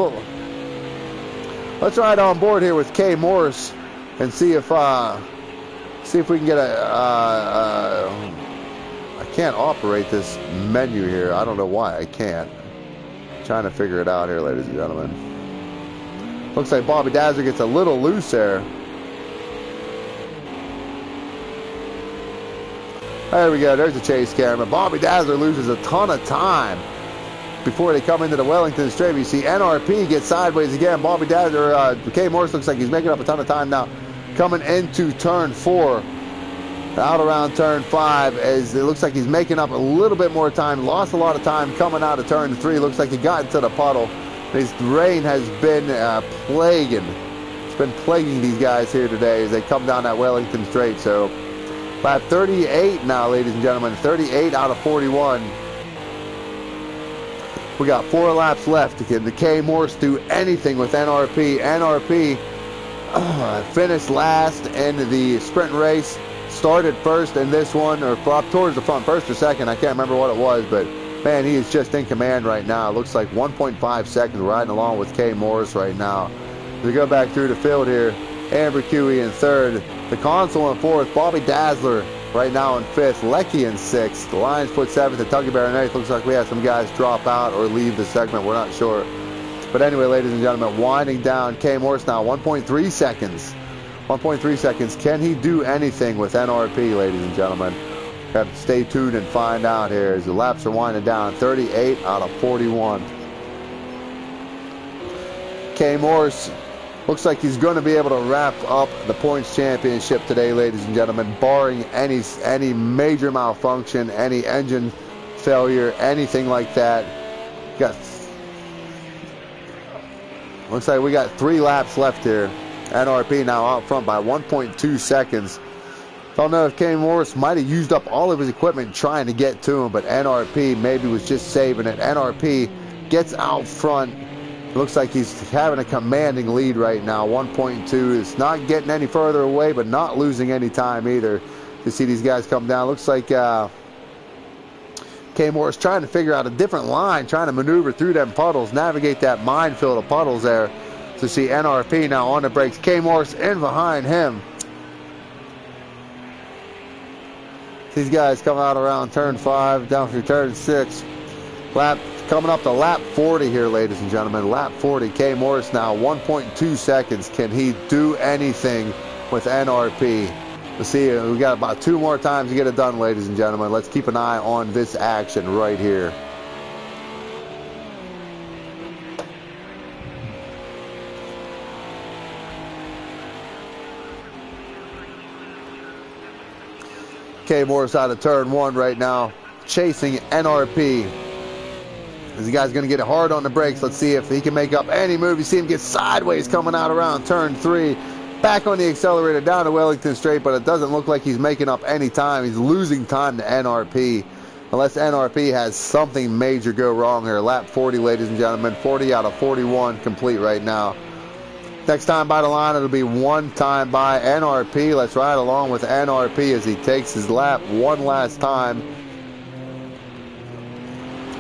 on board here with K Morris and see if we can get I can't operate this menu here. I don't know why I can't. Trying to figure it out here, ladies and gentlemen. Looks like Bobby Dazzler gets a little loose there. There we go. There's the chase camera. Bobby Dazzler loses a ton of time before they come into the Wellington straight. You see NRP get sideways again. Bobby Dazzler, K Morris looks like he's making up a ton of time now. Coming into turn 4, out around turn 5, as it looks like he's making up a little bit more time. Lost a lot of time coming out of turn 3. Looks like he got into the puddle. This rain has been plaguing. It's been plaguing these guys here today as they come down that Wellington straight. So lap 38 now, ladies and gentlemen. 38 out of 41. We got 4 laps left. Can the K Morris do anything with NRP? NRP finished last in the sprint race. Started first in this one, or up towards the front, first or second. I can't remember what it was, but man, he is just in command right now. It looks like 1.5 seconds riding along with K Morris right now. We go back through the field here. Amber Curie in 3rd. The console in 4th. Bobby Dazzler right now in 5th. Lecky in 6th. The Lions put 7th. The Tuggy Bear in 8th. Looks like we have some guys drop out or leave the segment. We're not sure. But anyway, ladies and gentlemen, winding down. K Morris now 1.3 seconds. 1.3 seconds. Can he do anything with NRP, ladies and gentlemen? Got to stay tuned and find out here as the laps are winding down. 38 out of 41. K Morris Looks like he's going to be able to wrap up the points championship today, ladies and gentlemen, barring any major malfunction, any engine failure, anything like that. Looks like we got 3 laps left here. NRP now out front by 1.2 seconds. Don't know if Kane Morris might have used up all of his equipment trying to get to him, but NRP maybe was just saving it. NRP gets out front. Looks like he's having a commanding lead right now. 1.2. It's not getting any further away, but not losing any time either. You see these guys come down. Looks like Kane Morris trying to figure out a different line, trying to maneuver through them puddles, navigate that minefield of puddles there. To see NRP now on the brakes. Kane Morris in behind him. These guys come out around turn 5, down through turn 6. Coming up to lap 40 here, ladies and gentlemen. Lap 40. Kane Morris now 1.2 seconds. Can he do anything with NRP? Let's see. We got about 2 more times to get it done, ladies and gentlemen. Let's keep an eye on this action right here. Kane Morris out of turn 1 right now, chasing NRP. This guy's going to get it hard on the brakes. Let's see if he can make up any move. You see him get sideways coming out around turn 3. Back on the accelerator down to Wellington Straight, but it doesn't look like he's making up any time. He's losing time to NRP. Unless NRP has something major go wrong here. Lap 40, ladies and gentlemen. 40 out of 41 complete right now. Next time by the line, it'll be 1 time by NRP. Let's ride along with NRP as he takes his lap one last time.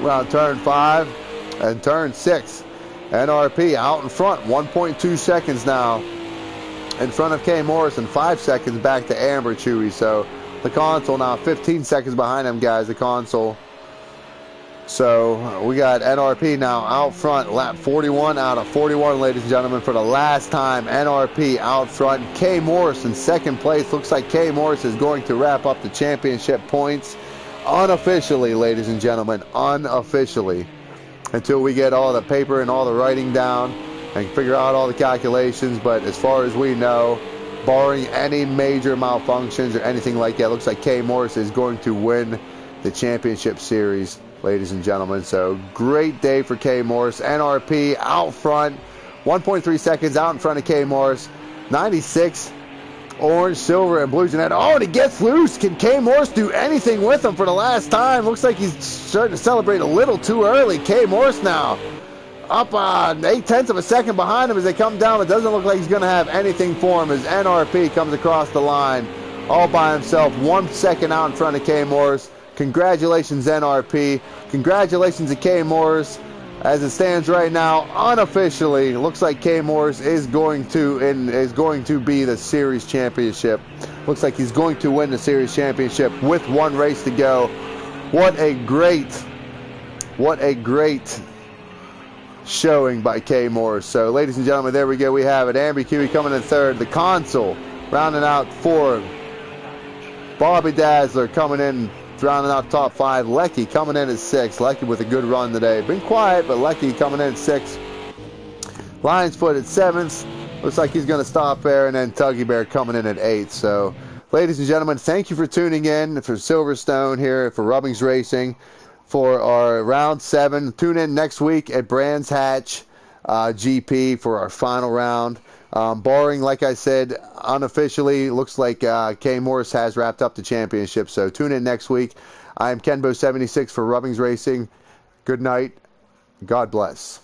Around turn 5 and turn 6. NRP out in front, 1.2 seconds now. In front of Kane Morris and 5 seconds back to Amber Chewy. So the console now 15 seconds behind them, guys, the console. So we got NRP now out front, lap 41 out of 41, ladies and gentlemen, for the last time. NRP out front. Kane Morris in second place. Looks like Kane Morris is going to wrap up the championship points unofficially, ladies and gentlemen, unofficially, until we get all the paper and all the writing down and figure out all the calculations. But as far as we know, barring any major malfunctions or anything like that, looks like Kane Morris is going to win the championship series, ladies and gentlemen. So great day for Kane Morris. NRP out front, 1.3 seconds out in front of Kane Morris. 96, orange, silver, and blue Ginetta. Oh, and he gets loose. Can Kane Morris do anything with him for the last time? Looks like he's starting to celebrate a little too early. Kane Morris now up 0.8 of a second behind him as they come down. It doesn't look like he's going to have anything for him as NRP comes across the line all by himself, 1 second out in front of Kane Morris. Congratulations, NRP. Congratulations to Kane Morris. As it stands right now, unofficially, looks like Kane Morris is going to be the series championship. Looks like he's going to win the series championship with 1 race to go. What a great showing by Kane Morris. So, ladies and gentlemen, there we go. We have it. Amber Kiwi coming in 3rd. The console rounding out 4th. Bobby Dazzler coming in, rounding out top 5. Lecky coming in at 6th. Lecky with a good run today. Been quiet, but Lecky coming in at 6th. Lion's Foot at 7th. Looks like he's going to stop there. And then Tuggy Bear coming in at 8th. So, ladies and gentlemen, thank you for tuning in for Silverstone here for Rubbings Racing for our round 7. Tune in next week at Brands Hatch GP for our final round. Barring, like I said, unofficially, looks like Kane Morris has wrapped up the championship. So tune in next week. I am Kenbo76 for Rubbings Racing. Good night. God bless.